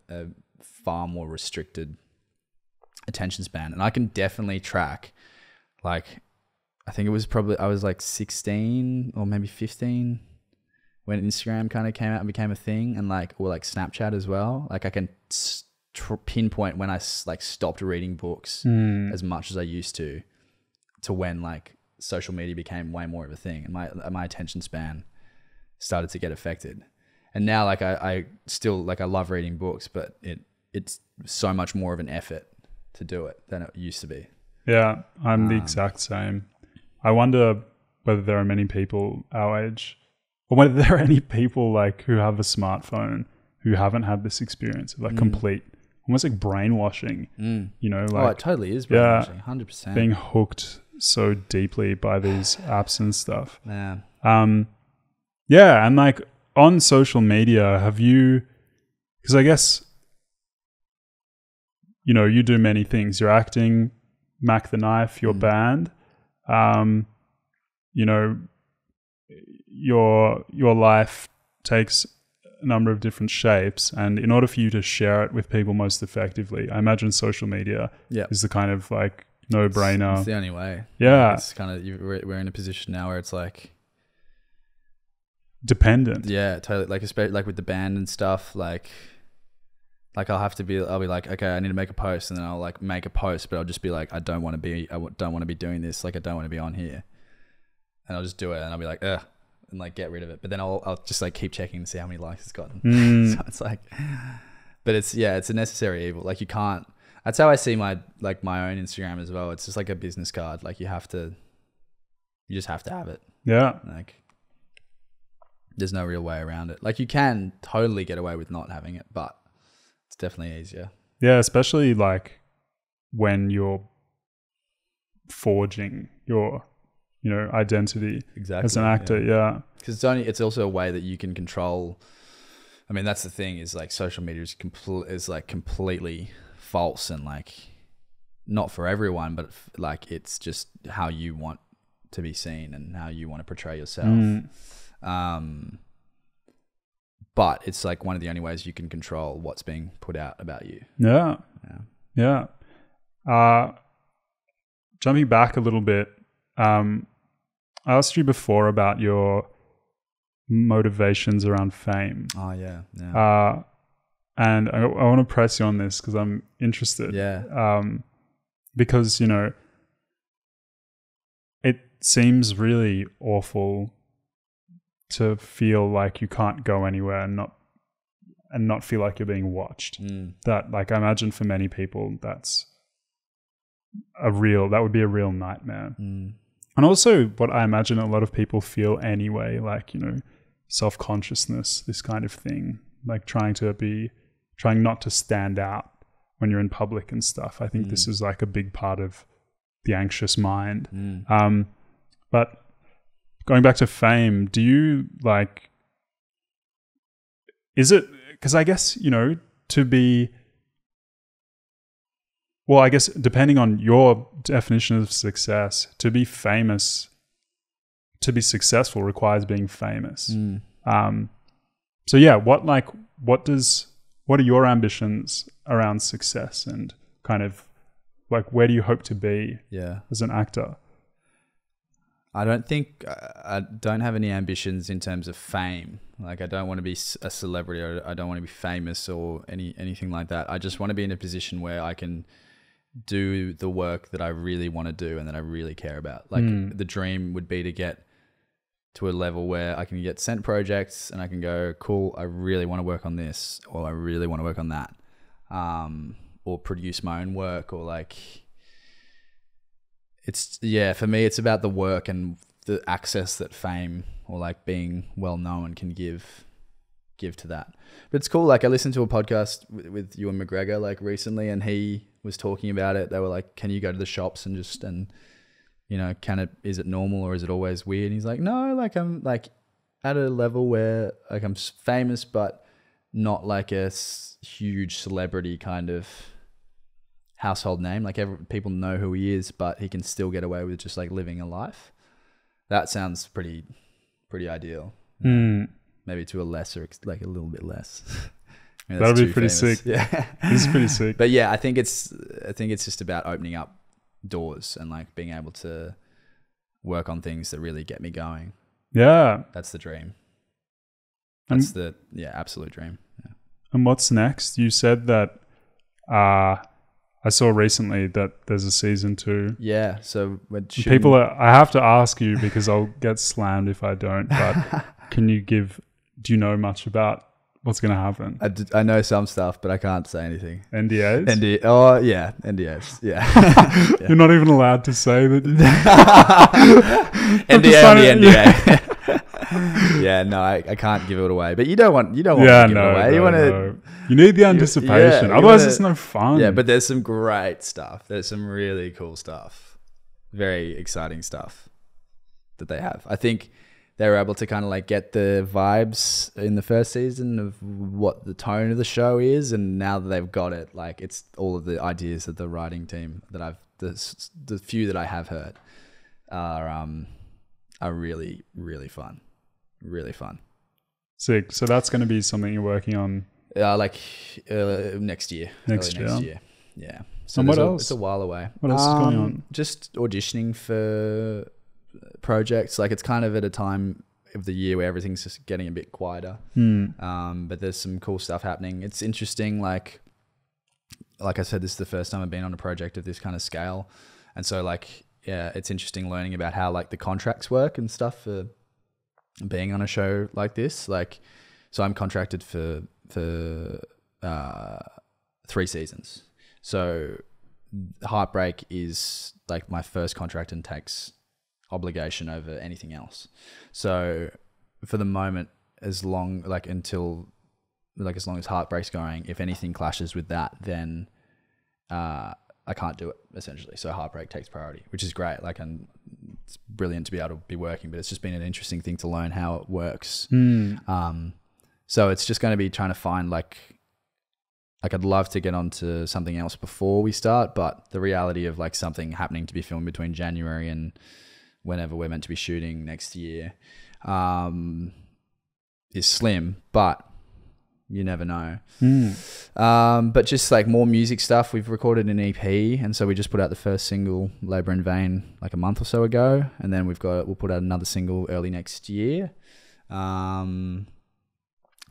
far more restricted attention span. And I can definitely track, like, I think it was probably, I was like 16 or maybe 15 when Instagram kind of came out and became a thing, and like, or like Snapchat as well. Like I can pinpoint when I like stopped reading books as much as I used to when like social media became way more of a thing, and my attention span started to get affected. And now like I still like, I love reading books, but it's so much more of an effort to do it than it used to be. Yeah, I'm the exact same. I wonder whether there are many people our age, or whether there are any people like who have a smartphone who haven't had this experience of like complete, almost like brainwashing, you know, like, it totally is brainwashing, 100%. Being hooked so deeply by these apps and stuff. Yeah. Yeah, and like on social media, have you, because I guess, you know, you do many things. You're acting, Mac the Knife, your band, you know, your life takes a number of different shapes, and in order for you to share it with people most effectively, I imagine social media is the kind of like no-brainer. It's the only way. Yeah. It's kind of, we're in a position now where it's like dependent. Yeah, totally. Like especially like with the band and stuff, like I'll be like, okay, I need to make a post, and then I'll like make a post, but I'll just be like, I don't want to be doing this. Like I don't want to be on here, and I'll just do it, and I'll be like, ugh, and like get rid of it. But then I'll just like keep checking to see how many likes it's gotten. So it's like, but it's a necessary evil. Like you can't. That's how I see my own Instagram as well. It's just like a business card. Like you just have to have it. Yeah. Like there's no real way around it. Like you can totally get away with not having it, but it's definitely easier. Yeah, especially like when you're forging your, you know, identity as an actor. Yeah. Because it's also a way that you can control. I mean, that's the thing, is like social media is completely false, and like not for everyone, but like it's just how you want to be seen and how you want to portray yourself. But it's like one of the only ways you can control what's being put out about you. Yeah. Jumping back a little bit, I asked you before about your motivations around fame. Oh yeah. And I want to press you on this because I'm interested. Yeah. Because, you know, it seems really awful to feel like you can't go anywhere and not feel like you're being watched. That, like, I imagine for many people that would be a real nightmare. And also what I imagine a lot of people feel anyway, like, you know, self-consciousness, this kind of thing, like trying not to stand out when you're in public and stuff. I think this is like a big part of the anxious mind. But going back to fame, do you like, is it, because I guess, you know, I guess depending on your definition of success, to be famous, to be successful requires being famous. So yeah, what are your ambitions around success, and kind of like, where do you hope to be as an actor? I don't have any ambitions in terms of fame. Like I don't want to be a celebrity, or I don't want to be famous or anything like that. I just want to be in a position where I can do the work that I really want to do and that I really care about. Like the dream would be to get to a level where I can get sent projects and I can go, cool, I really want to work on this, or I really want to work on that, or produce my own work, or like, for me, it's about the work and the access that fame or like being well known can give to that. But it's cool. Like I listened to a podcast with Ewan McGregor like recently, and he was talking about it. They were like, can you go to the shops and you know, is it normal or is it always weird? And he's like, no, like I'm like at a level where like I'm famous, but not like a huge celebrity kind of household name. Like people know who he is, but he can still get away with just like living a life. That sounds pretty ideal. Maybe to a lesser, like a little bit less. That would be pretty sick. Yeah, this is pretty sick. But yeah, I think it's just about opening up doors and like being able to work on things that really get me going. Yeah, that's the dream. That's the absolute dream. Yeah. And what's next? You said that I saw recently that there's a season 2. Yeah, so we're shooting. I have to ask you because I'll get slammed if I don't, but do you know much about what's going to happen? I know some stuff, but I can't say anything. NDAs? NDAs. Yeah. You're not even allowed to say that. NDA on the NDA. Yeah, no, I can't give it away. But you don't want to give it away. You need the anticipation. Otherwise, it's no fun. Yeah, but there's some great stuff. There's some really cool stuff. Very exciting stuff that they have. I think they were able to kind of like get the vibes in the first season of what the tone of the show is, and now that they've got it, like it's all of the ideas that the writing team that the few that I have heard are really, really fun. Really fun. Sick. So that's going to be something you're working on? Next year. Next year? Yeah. So and what else? It's a while away. What else is going on? Just auditioning for projects. Like it's kind of at a time of the year where everything's just getting a bit quieter. But there's some cool stuff happening. It's interesting. Like I said, this is the first time I've been on a project of this kind of scale. And so it's interesting learning about how like the contracts work and stuff for being on a show like this. Like, so I'm contracted for 3 seasons. So Heartbreak is like my first contract and takes obligation over anything else. So for the moment, as long as Heartbreak's going, if anything clashes with that, then I can't do it essentially. So Heartbreak takes priority, which is great. Like, and it's brilliant to be able to be working, but it's just been an interesting thing to learn how it works. So it's just going to be trying to find like I'd love to get onto something else before we start, but the reality of like something happening to be filmed between January and whenever we're meant to be shooting next year is slim, but you never know. But just like more music stuff. We've recorded an EP, and so we just put out the first single, Labour in Vain, like a month or so ago, and then we'll put out another single early next year. And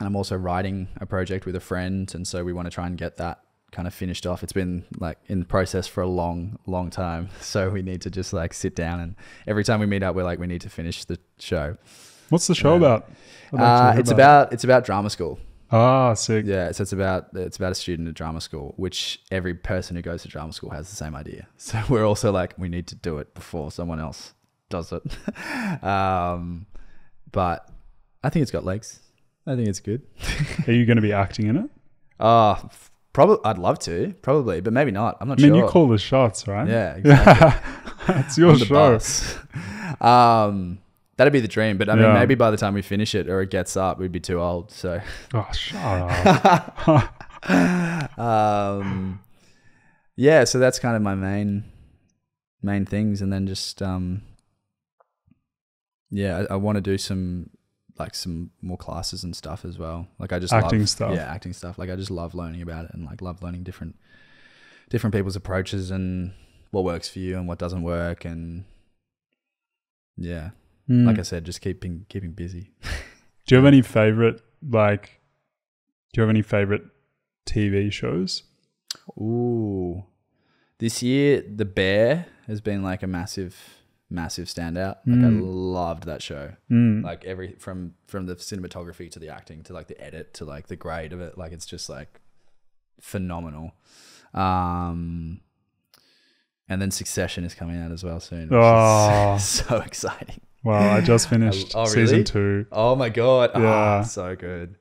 I'm also writing a project with a friend, and so we want to try and get that kind of finished off. It's been like in the process for a long, long time, so we need to just like sit down, and every time we meet up, we're like, we need to finish the show. What's the show about? It's about drama school. Ah, sick. Yeah, so it's about a student at drama school, which every person who goes to drama school has the same idea. So we're also like, we need to do it before someone else does it. But I think it's got legs. I think it's good. Are you going to be acting in it? Probably. I'd love to, probably, but maybe not. I'm not sure. I mean, you call the shots, right? Yeah, exactly. It's your show. That'd be the dream, but I mean, maybe by the time we finish it or it gets up, we'd be too old. So. Oh, shut up. Yeah, so that's kind of my main things, and then just I want to do some more classes and stuff as well. Like I just acting love stuff. Yeah, acting stuff. Like I just love learning about it, and like love learning different people's approaches and what works for you and what doesn't work, and yeah. Like I said, just keeping busy. Do you have any favorite TV shows? Ooh, this year The Bear has been like a massive standout. Like I loved that show. Like from the cinematography to the acting to like the edit to like the grade of it, like it's just like phenomenal. And then Succession is coming out as well soon. Which is so exciting. Wow, I just finished season 2. Oh my God. Yeah. So good.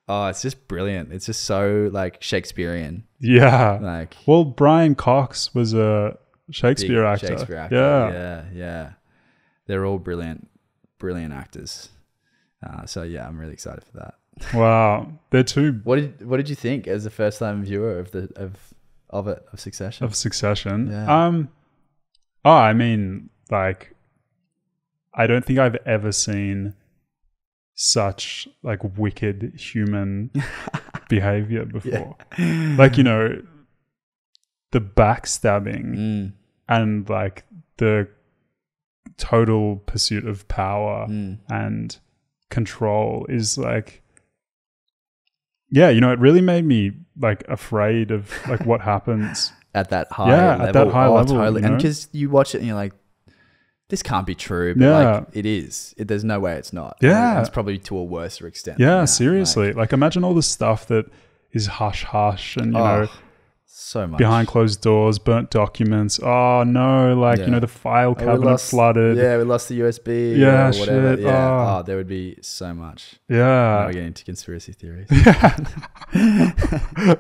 Oh, it's just brilliant. It's just so like Shakespearean. Yeah. Like, well, Brian Cox was a Shakespeare actor. Shakespeare actor. Yeah. They're all brilliant actors. So yeah, I'm really excited for that. Wow. They're two. What did you think as a first time viewer of Succession? Of Succession. Yeah. I mean, like, I don't think I've ever seen such like wicked human behavior before. Yeah. Like, you know, the backstabbing and like the total pursuit of power and control is like yeah, you know, it really made me like afraid of like what happens at that high level. At that high level. Totally. You know? And because you watch it and you're like, this can't be true, but like it is. There's no way it's not. Yeah. It's probably to a worse extent. Yeah, seriously. Like imagine all the stuff that is hush and, you know, so much behind closed doors, burnt documents. Oh no, like, you know, the file cabinet flooded. Yeah, we lost the USB or whatever. Shit. Yeah. There would be so much. Yeah. Now we're getting into conspiracy theories.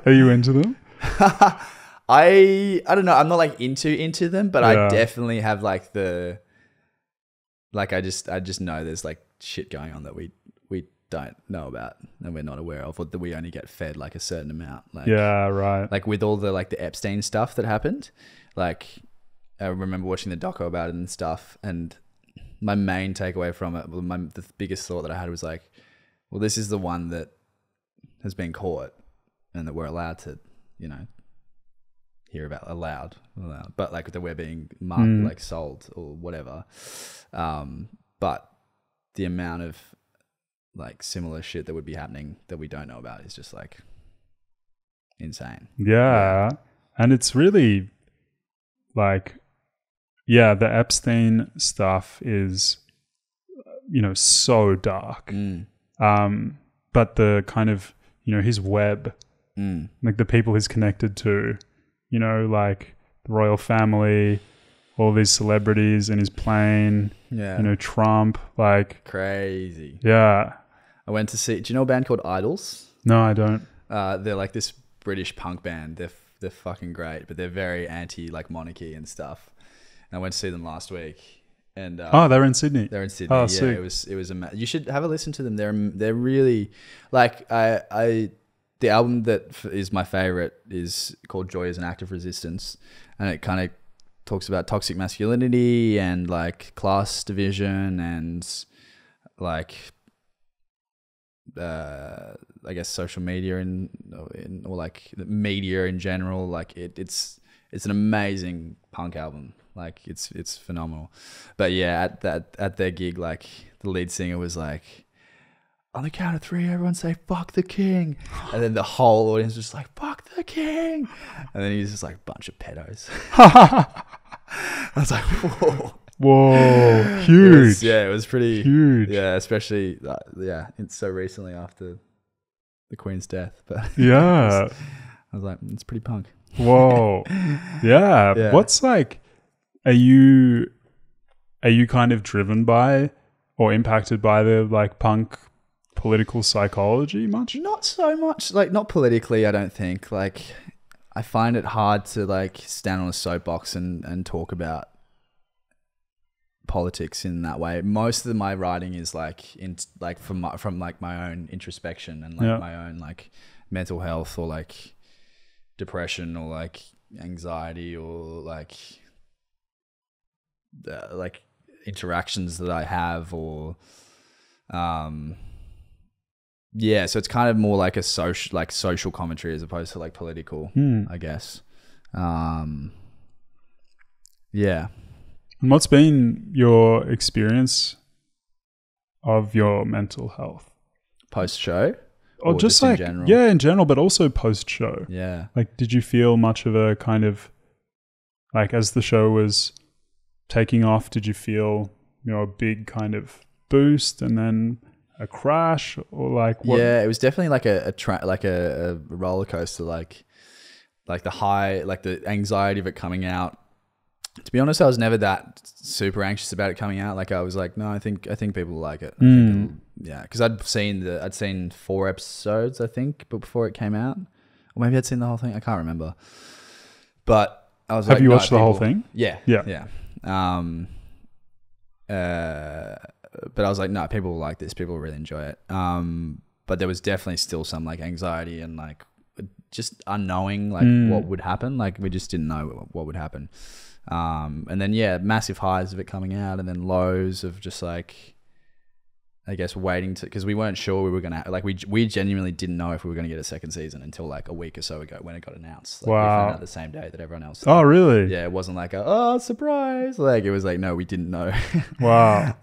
Are you into them? I don't know. I'm not like into them, but I definitely have like the like I just know there's like shit going on that we don't know about and we're not aware of, or that we only get fed like a certain amount. Like, yeah, right. Like with all the like the Epstein stuff that happened, like I remember watching the doco about it and stuff, and my main takeaway from it, the biggest thought that I had was like, well, this is the one that has been caught and that we're allowed to, you know, hear about allowed, but like that we're being marked, like sold or whatever. But the amount of like similar shit that would be happening that we don't know about is just like insane. Yeah. And it's really like, yeah, the Epstein stuff is, you know, so dark. But the kind of, you know, his web, like the people he's connected to, you know, like the royal family, all these celebrities in his plane, you know, Trump, like crazy. Yeah. I went to see, do you know a band called Idols? No, I don't. They're like this British punk band. They're fucking great, but they're very anti like monarchy and stuff. And I went to see them last week. And they're in Sydney. They're in Sydney. Yeah, sick. It was you should have a listen to them. They're really like the album that is my favorite is called Joy is an Act of Resistance, and it kind of talks about toxic masculinity and like class division and like I guess social media or like media in general. Like it's an amazing punk album. Like it's phenomenal. But yeah, at their gig, like the lead singer was like, on the count of 3, everyone say "fuck the king," and then the whole audience was just like "fuck the king," and then he's just like bunch of pedos. I was like, whoa, huge. It was pretty huge. Yeah, especially it's so recently after the Queen's death. But yeah, I was like, it's pretty punk. Whoa, yeah. What's like, are you kind of driven by or impacted by the like punk political psychology much? Not so much, like not politically, I don't think. Like I find it hard to like stand on a soapbox and talk about politics in that way. Most of my writing is like from like my own introspection and like my own like mental health or like depression or like anxiety or like interactions that I have or so it's kind of more like a social commentary as opposed to like political, I guess. Yeah. And what's been your experience of your mental health post show, or just like in general? Yeah, in general, but also post show. Yeah. Like, did you feel much of a kind of like as the show was taking off? Did you feel, you know, a big kind of boost and then a crash, or like what? Yeah, it was definitely like a roller coaster, like the high, like the anxiety of it coming out. To be honest, I was never that super anxious about it coming out. Like I was like, no, I think people will like it. Because I'd seen 4 episodes, I think, but before it came out, or maybe I'd seen the whole thing. I can't remember. But I was like, have you watched the whole thing? Yeah. But I was like, no, people will like this. People will really enjoy it. But there was definitely still some like anxiety and like just unknowing like what would happen. Like we just didn't know what would happen. And then massive highs of it coming out, and then lows of just like, I guess waiting to, because we weren't sure we were gonna like we genuinely didn't know if we were gonna get a second season until like a week or so ago when it got announced. Like, we found out the same day that everyone else did. Oh really? Yeah, it wasn't like a surprise. Like it was like, no, we didn't know. Wow.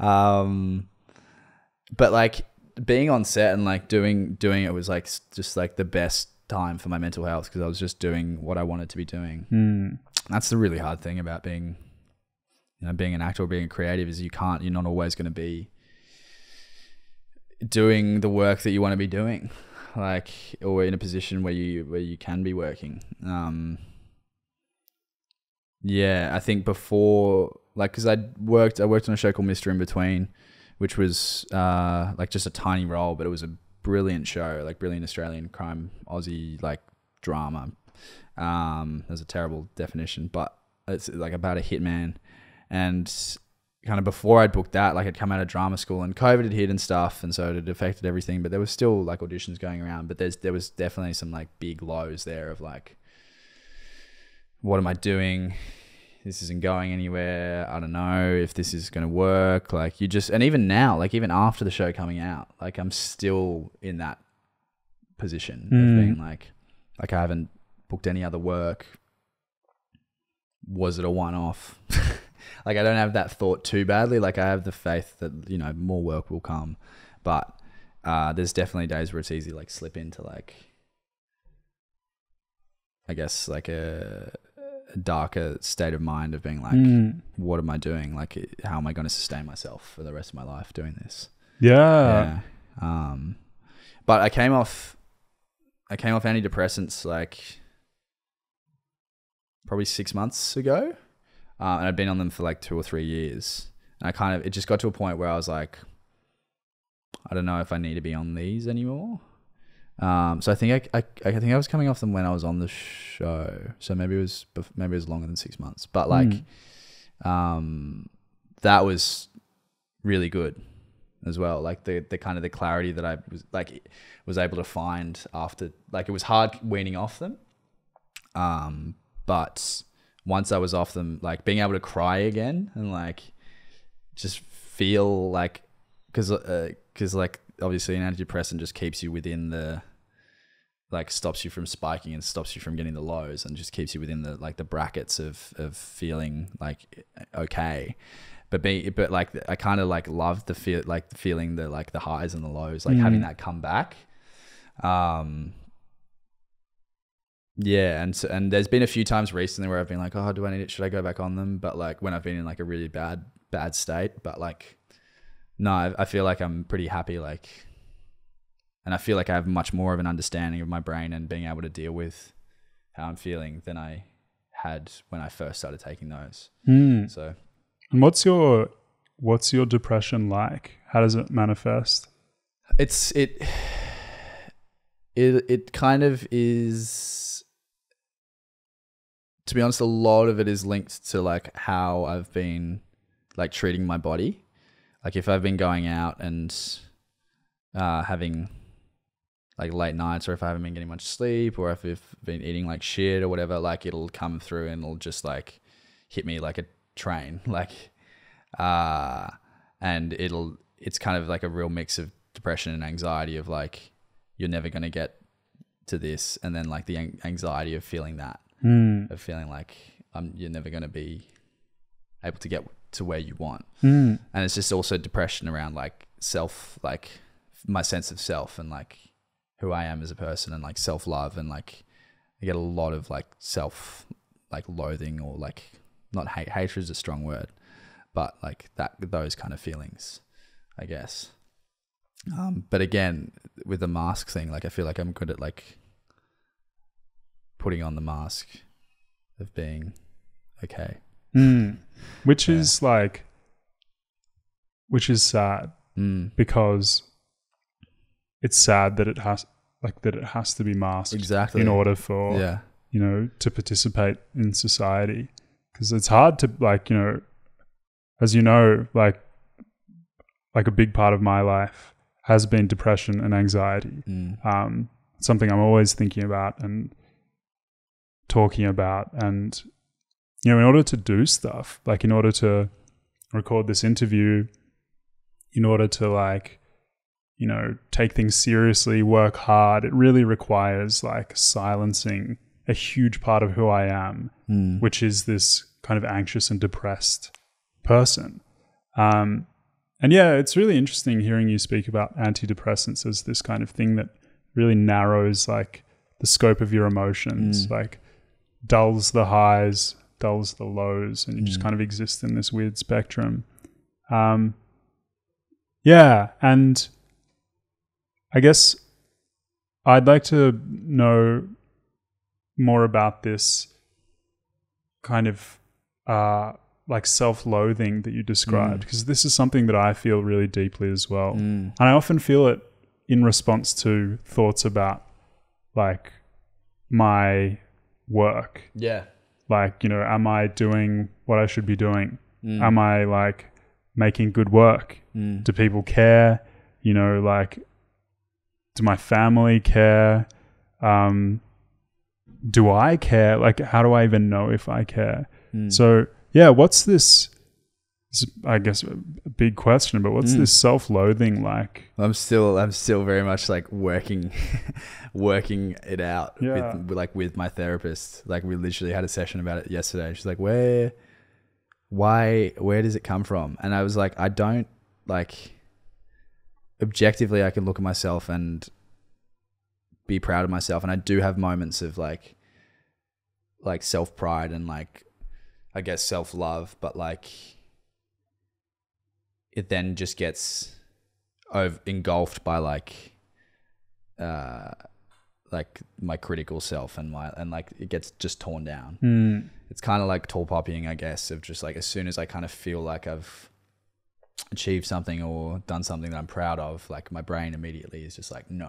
But like being on set and like doing it was like just like the best time for my mental health, because I was just doing what I wanted to be doing. That's the really hard thing about being, you know, being an actor or being a creative, is you're not always going to be doing the work that you want to be doing, like, or in a position where you can be working. I think before, like, because I worked on a show called Mr. In Between, which was like just a tiny role, but it was a brilliant show, like brilliant Australian crime Aussie like drama. There's a terrible definition, but it's like about a hitman. And kind of before I'd booked that, like I'd come out of drama school and COVID had hit and stuff, and so it had affected everything, but there was still like auditions going around, but there was definitely some like big lows there of like, what am I doing? This isn't going anywhere. I don't know if this is going to work. Like and even now, like even after the show coming out, like I'm still in that position of being like I haven't booked any other work. Was it a one-off? Like I don't have that thought too badly. Like I have the faith that, you know, more work will come, but there's definitely days where it's easy to like slip into like, I guess like a darker state of mind of being like, what am I doing? Like, how am I going to sustain myself for the rest of my life doing this? Yeah. But I came off antidepressants like probably 6 months ago. And I'd been on them for like 2 or 3 years. And it just got to a point where I was like, I don't know if I need to be on these anymore. So I think I think I was coming off them when I was on the show. So maybe it was longer than 6 months. But like, that was really good as well. Like the kind of the clarity that I was able to find after, like it was hard weaning off them. But once I was off them, like being able to cry again and like just feel like, cause like obviously an antidepressant just keeps you within the, like stops you from spiking and stops you from getting the lows and just keeps you within the, like the brackets of feeling like okay. But like I kind of like loved the feeling the like the highs and the lows, like having that come back. Yeah, and there's been a few times recently where I've been like, oh, do I need it? Should I go back on them? But like when I've been in like a really bad state, but like, no, I feel like I'm pretty happy. Like, and I feel like I have much more of an understanding of my brain and being able to deal with how I'm feeling than I had when I first started taking those. So, and what's your depression like? How does it manifest? It kind of is, to be honest, a lot of it is linked to like how I've been like treating my body. Like if I've been going out and having like late nights, or if I haven't been getting much sleep, or if I've been eating like shit or whatever, like it'll come through and it'll just like hit me like a train. Like, and it's kind of like a real mix of depression and anxiety of like, you're never going to get to this. And then like the anxiety of feeling that, of feeling like you're never going to be able to get to where you want. And it's just also depression around like self, like my sense of self and like who I am as a person and like self-love. And like I get a lot of like self, like loathing, or like not hatred is a strong word, but like those kind of feelings, I guess. But again, with the mask thing, like I feel like I'm good at like putting on the mask of being okay. Which is sad, because it's sad that it has to be masked exactly in order for, you know, to participate in society. Because it's hard to like, you know, as you know, like a big part of my life has been depression and anxiety. Something I'm always thinking about and talking about. And, you know, in order to do stuff, like in order to record this interview, in order to like, you know, take things seriously, work hard, it really requires like silencing a huge part of who I am, which is this kind of anxious and depressed person. And And yeah, it's really interesting hearing you speak about antidepressants as this kind of thing that really narrows like the scope of your emotions, like dulls the highs, dulls the lows, and you just kind of exist in this weird spectrum. Yeah, and I guess I'd like to know more about this kind of like self-loathing that you described, because this is something that I feel really deeply as well. And I often feel it in response to thoughts about like my work. Yeah. Like, you know, am I doing what I should be doing? Am I like making good work? Do people care? You know, like, do my family care? Do I care? Like, how do I even know if I care? So yeah, what's this, I guess a big question, but what's this self-loathing like? I'm still very much like working it out with my therapist. Like, we literally had a session about it yesterday. She's like, where does it come from? And I was like, I don't, like, objectively I can look at myself and be proud of myself. And I do have moments of like self-pride and like, I guess self-love, but like it then just gets engulfed by like my critical self and like it gets just torn down. It's kind of like tall poppying, I guess, of just like, as soon as I kind of feel like I've achieved something or done something that I'm proud of, like my brain immediately is just like, no,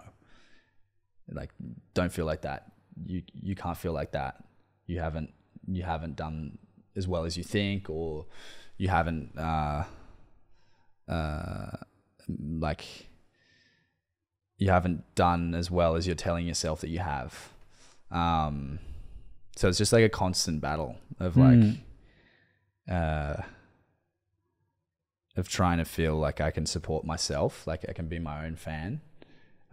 like, don't feel like that. You can't feel like that. You haven't done as well as you think, or you haven't like, you haven't done as well as you're telling yourself that you have. So it's just like a constant battle of like of trying to feel like I can support myself, like I can be my own fan.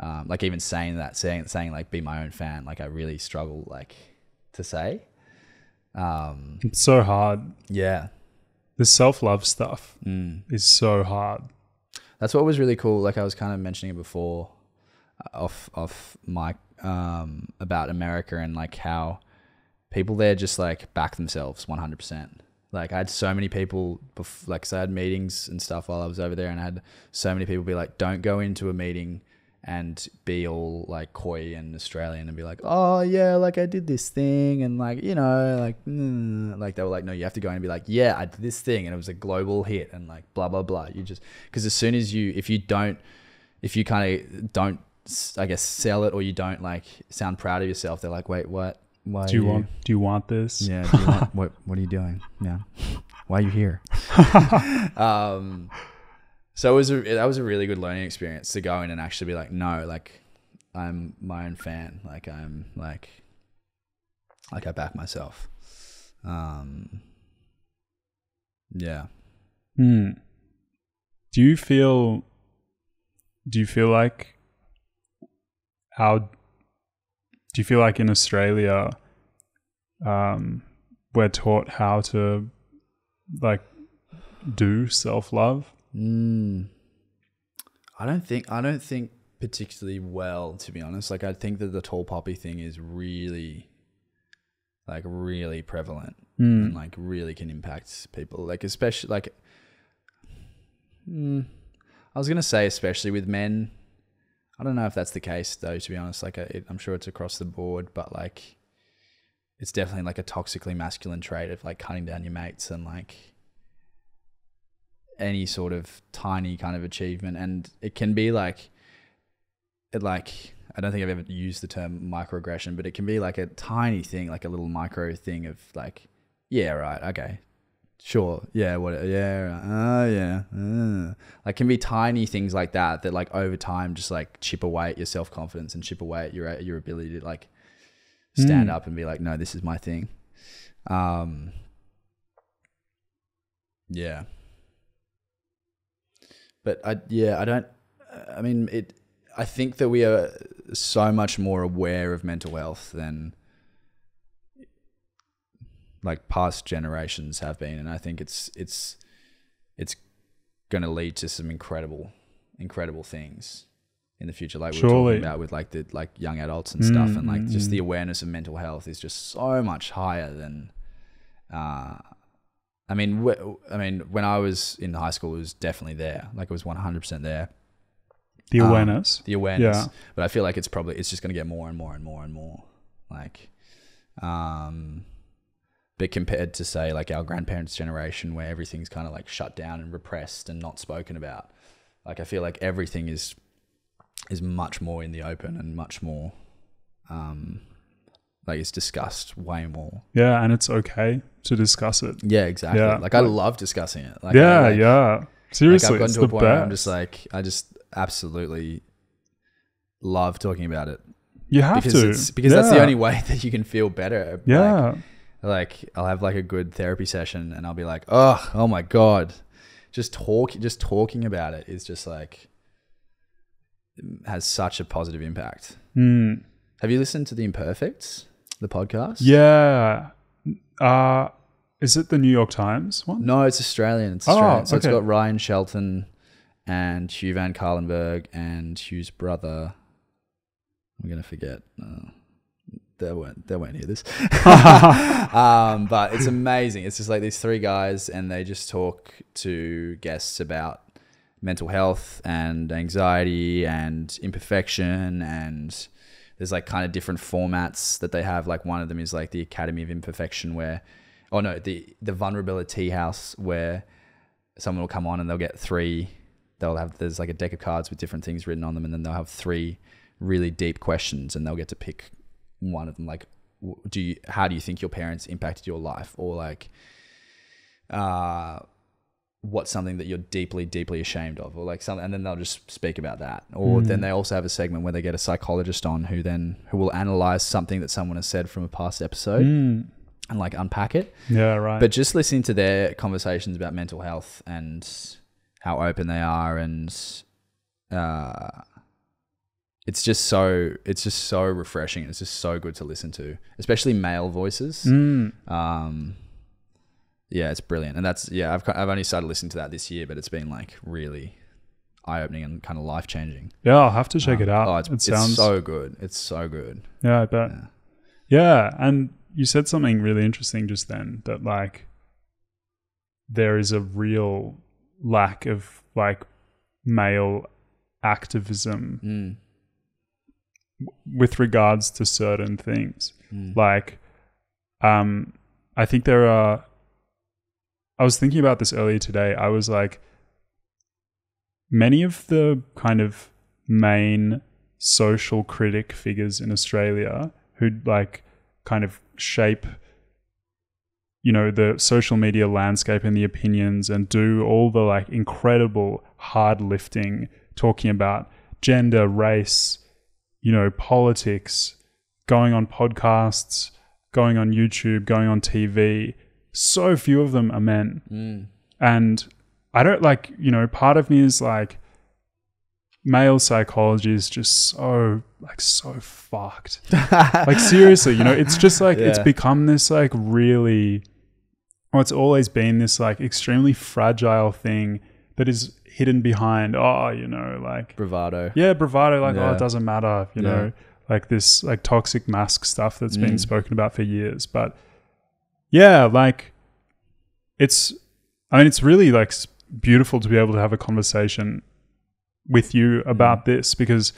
Like even saying like be my own fan, like I really struggle like to say. It's so hard. Yeah. The self-love stuff is so hard. That's what was really cool. Like I was kind of mentioning it before off mic, about America and like how people there just like back themselves 100%. Like I had so many people, like, so I had meetings and stuff while I was over there, and I had so many people be like, don't go into a meeting and be all like coy and Australian and be like, oh yeah, like I did this thing, and like, you know, like they were like, no, you have to go in and be like, yeah, I did this thing and it was a global hit and like blah blah blah. You just, because as soon as if you kind of don't, I guess, sell it, or you don't like sound proud of yourself, they're like, wait, what? Why do you want this? Yeah. Do you want, what are you doing? Yeah. Why are you here? So that was a really good learning experience to go in and actually be like, no, like I'm my own fan. Like I'm like I back myself. Yeah. Do you feel like in Australia, we're taught how to like do self-love? I don't think particularly well, to be honest. Like I think that the tall poppy thing is really prevalent and like really can impact people. Like especially like, I was gonna say especially with men. I don't know if that's the case though, to be honest. Like I'm sure it's across the board, but like it's definitely like a toxically masculine trait of like cutting down your mates and like any sort of tiny kind of achievement. And it can be like, I don't think I've ever used the term microaggression, but it can be like a tiny thing, like a little micro thing of like, yeah, right, okay, sure, yeah, what, yeah, yeah, like can be tiny things like that like over time just like chip away at your self-confidence and chip away at your ability to like stand up and be like, no, this is my thing. Yeah. But I think that we are so much more aware of mental health than like past generations have been. And I think it's going to lead to some incredible things in the future. Like we Surely. were talking about with like the like young adults and stuff, and like just the awareness of mental health is just so much higher than. I mean, when I was in high school, it was definitely there. Like it was 100% there. The awareness. Yeah. But I feel like it's just going to get more and more and more and more. Like, but compared to say like our grandparents' generation where everything's kind of like shut down and repressed and not spoken about, like I feel like everything is much more in the open and much more, like it's discussed way more. Yeah, and it's okay to discuss it. Yeah, exactly. Yeah. Like I love discussing it. Like, yeah. Seriously, like I've gotten it's to the a point where I'm best. just like, I just absolutely love talking about it. You have to. Because that's the only way that you can feel better. Yeah. Like I'll have like a good therapy session and I'll be like, oh my God. Just talking about it is just like, has such a positive impact. Have you listened to The Imperfects, the podcast? Yeah. Is it the New York Times one? No, it's Australian. So okay. It's got Ryan Shelton and Hugh Van Carlenberg and Hugh's brother. I'm going to forget. They won't hear this. But it's amazing. It's just like these three guys and they just talk to guests about mental health and anxiety and imperfection, and there's like kind of different formats that they have. Like one of them is like the Academy of Imperfection the Vulnerability House, where someone will come on and there's like a deck of cards with different things written on them, and then they'll have 3 really deep questions and they'll get to pick one of them. Like, how do you think your parents impacted your life? Or like, what's something that you're deeply, deeply ashamed of, or like something, and then they'll just speak about that. Or then they also have a segment where they get a psychologist on who will analyze something that someone has said from a past episode and like unpack it. Yeah, right. But just listening to their conversations about mental health and how open they are, and it's just so refreshing. It's just so good to listen to, especially male voices. Yeah, it's brilliant. And I've only started listening to that this year, but it's been like really eye-opening and kind of life-changing. Yeah, I'll have to check it out. Oh, it's so good. It's so good. Yeah, I bet. Yeah, and you said something really interesting just then, that like there is a real lack of like male activism with regards to certain things. Like, I think I was thinking about this earlier today. I was like, many of the kind of main social critic figures in Australia who like kind of shape, you know, the social media landscape and the opinions and do all the like incredible hard lifting, talking about gender, race, you know, politics, going on podcasts, going on YouTube, going on TV. So few of them are men. And I don't like, you know, part of me is like, male psychology is just so fucked. Like seriously, you know, it's just like, it's become this like really, it's always been this like extremely fragile thing that is hidden behind, you know, like bravado. Yeah, bravado, like, it doesn't matter, you know, like this like toxic mask stuff that's been spoken about for years. But yeah, like it's really like beautiful to be able to have a conversation with you about this, because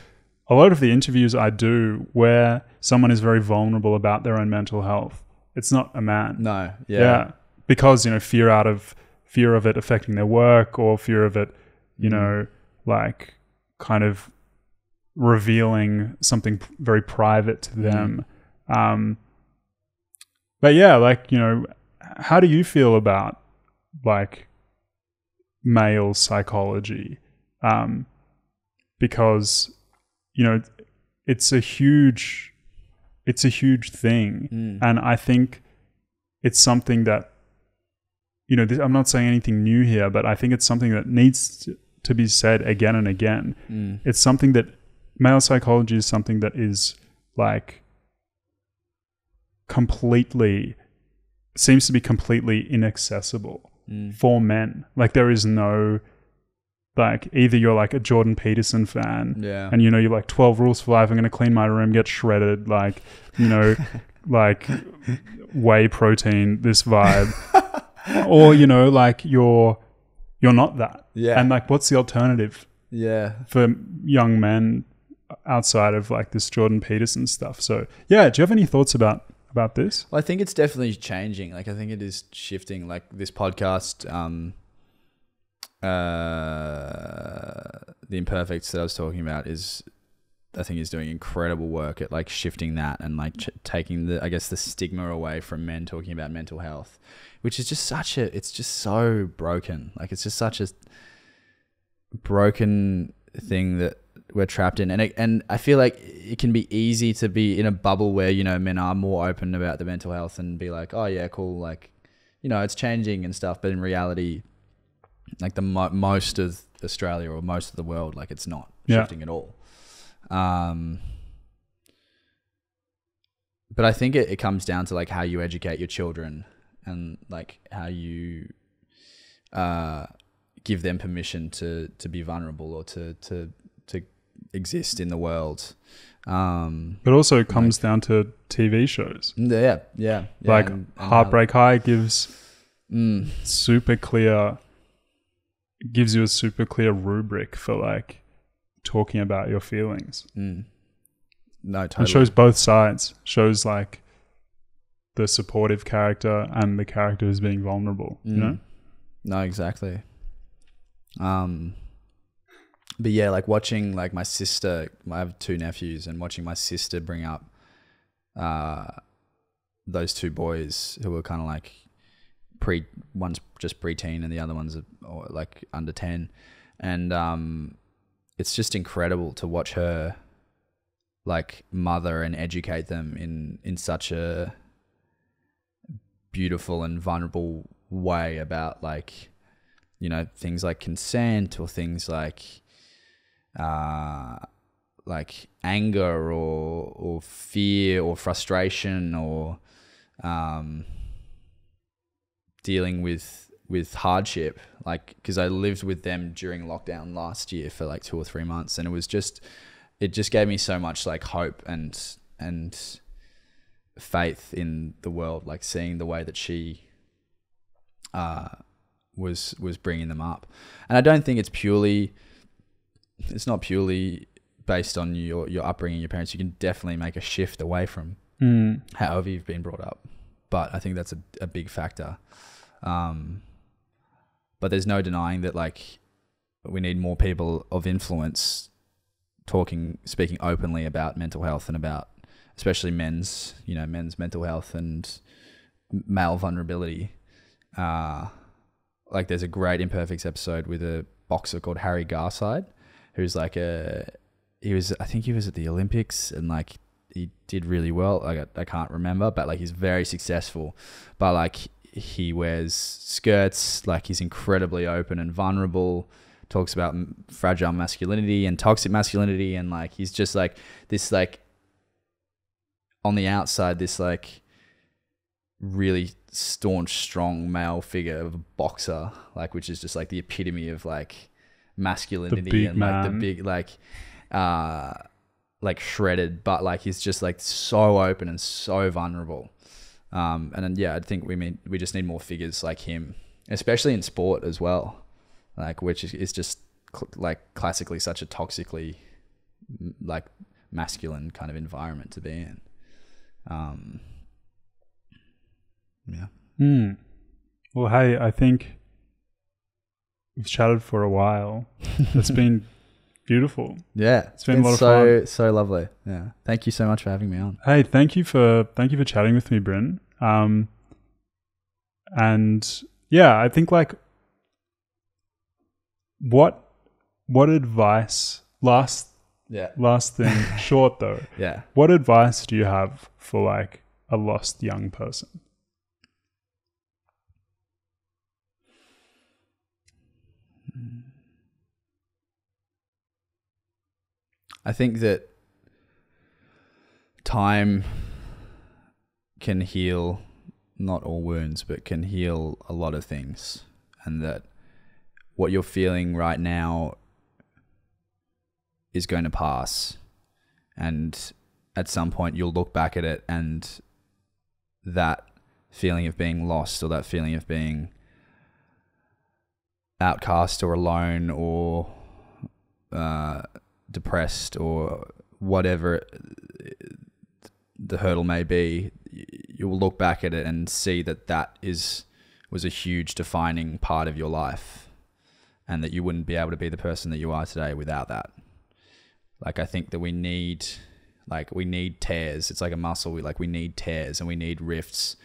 a lot of the interviews I do where someone is very vulnerable about their own mental health, it's not a man. No. Yeah. Because, you know, fear of it affecting their work, or fear of it, you know, like kind of revealing something very private to them. But yeah, like, you know, how do you feel about like male psychology? Because, you know, it's a huge thing. And I think it's something that, you know, I'm not saying anything new here, but I think it's something that needs to be said again and again. It's something that male psychology is something that is like seems to be completely inaccessible for men. Like there is no like either you're like a Jordan Peterson fan, and you know you're like 12 rules for life. I'm going to clean my room, get shredded, like, you know, like whey protein, this vibe, or you know, like you're not that. Yeah. And like, what's the alternative? Yeah. For young men outside of like this Jordan Peterson stuff. So yeah, do you have any thoughts about this? Well, I think it's definitely changing. Like I think it is shifting. Like this podcast, The Imperfects that I was talking about I think is doing incredible work at like shifting that and like taking the stigma away from men talking about mental health, which is just it's just so broken. Like it's just such a broken thing that we're trapped in. And I feel like it can be easy to be in a bubble where, you know, men are more open about the mental health and be like, oh yeah, cool. Like, you know, it's changing and stuff. But in reality, like most of Australia or most of the world, like it's not shifting at all. But I think it comes down to like how you educate your children and like how you give them permission to be vulnerable or to exist in the world. But also it comes down to TV shows. Yeah. Like Heartbreak High gives gives you a super clear rubric for like talking about your feelings. No, totally. And shows both sides. Shows like the supportive character and the character who's being vulnerable, you know? No, exactly. But yeah, like watching like my sister, I have 2 nephews, and watching my sister bring up those 2 boys who were kind of like one's just preteen and the other one's like under 10. And it's just incredible to watch her like mother and educate them in such a beautiful and vulnerable way about like, you know, things like consent or things like anger or fear or frustration or dealing with hardship. Like, because I lived with them during lockdown last year for like 2 or 3 months, and it just gave me so much like hope and faith in the world, like seeing the way that she was bringing them up. And I don't think it's not purely based on your upbringing, your parents. You can definitely make a shift away from however you've been brought up, but I think that's a big factor. But there's no denying that like we need more people of influence speaking openly about mental health and about especially men's mental health and male vulnerability. Like there's a great Imperfects episode with a boxer called Harry Garside, who's like I think he was at the Olympics and like he did really well. Like I can't remember, but like he's very successful, but like he wears skirts, like he's incredibly open and vulnerable, talks about fragile masculinity and toxic masculinity, and like he's just like this like on the outside this like really staunch, strong male figure of a boxer, like which is just like the epitome of like masculinity and like the big like shredded, but like he's just like so open and so vulnerable. And then I think we just need more figures like him, especially in sport as well, like which is just like classically such a toxically like masculine kind of environment to be in. Well, hey, I think we've chatted for a while. It's been beautiful. Yeah, it's been a lot of fun. So lovely. Yeah, thank you so much for having me on. Hey, thank you for chatting with me, Bryn. And yeah, I think like what advice? Last thing, short though. Yeah. What advice do you have for like a lost young person? I think that time can heal not all wounds, but can heal a lot of things, and that what you're feeling right now is going to pass. And at some point you'll look back at it, and that feeling of being lost, or that feeling of being outcast or alone or depressed or whatever the hurdle may be, you will look back at it and see that was a huge defining part of your life, and that you wouldn't be able to be the person that you are today without that. Like, I think that we need tears. It's like a muscle. We need tears and we need rifts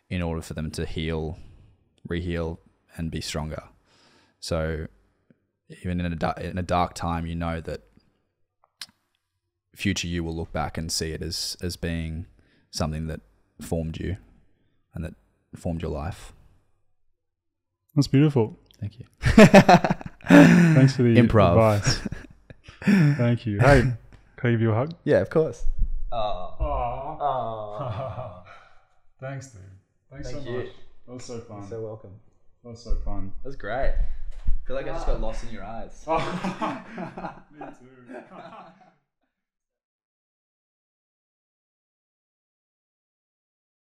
in order for them to heal, reheal, and be stronger. So even in a dark time, you know that future you will look back and see it as being something that formed you and that formed your life. That's beautiful. Thank you. Thanks for the improv advice. Thank you. Hey, can I give you a hug? Yeah, of course. Thanks, dude. Thanks so much. That was so fun. You're so welcome. That was so fun. That was great. I feel like I just got lost in your eyes. Me too.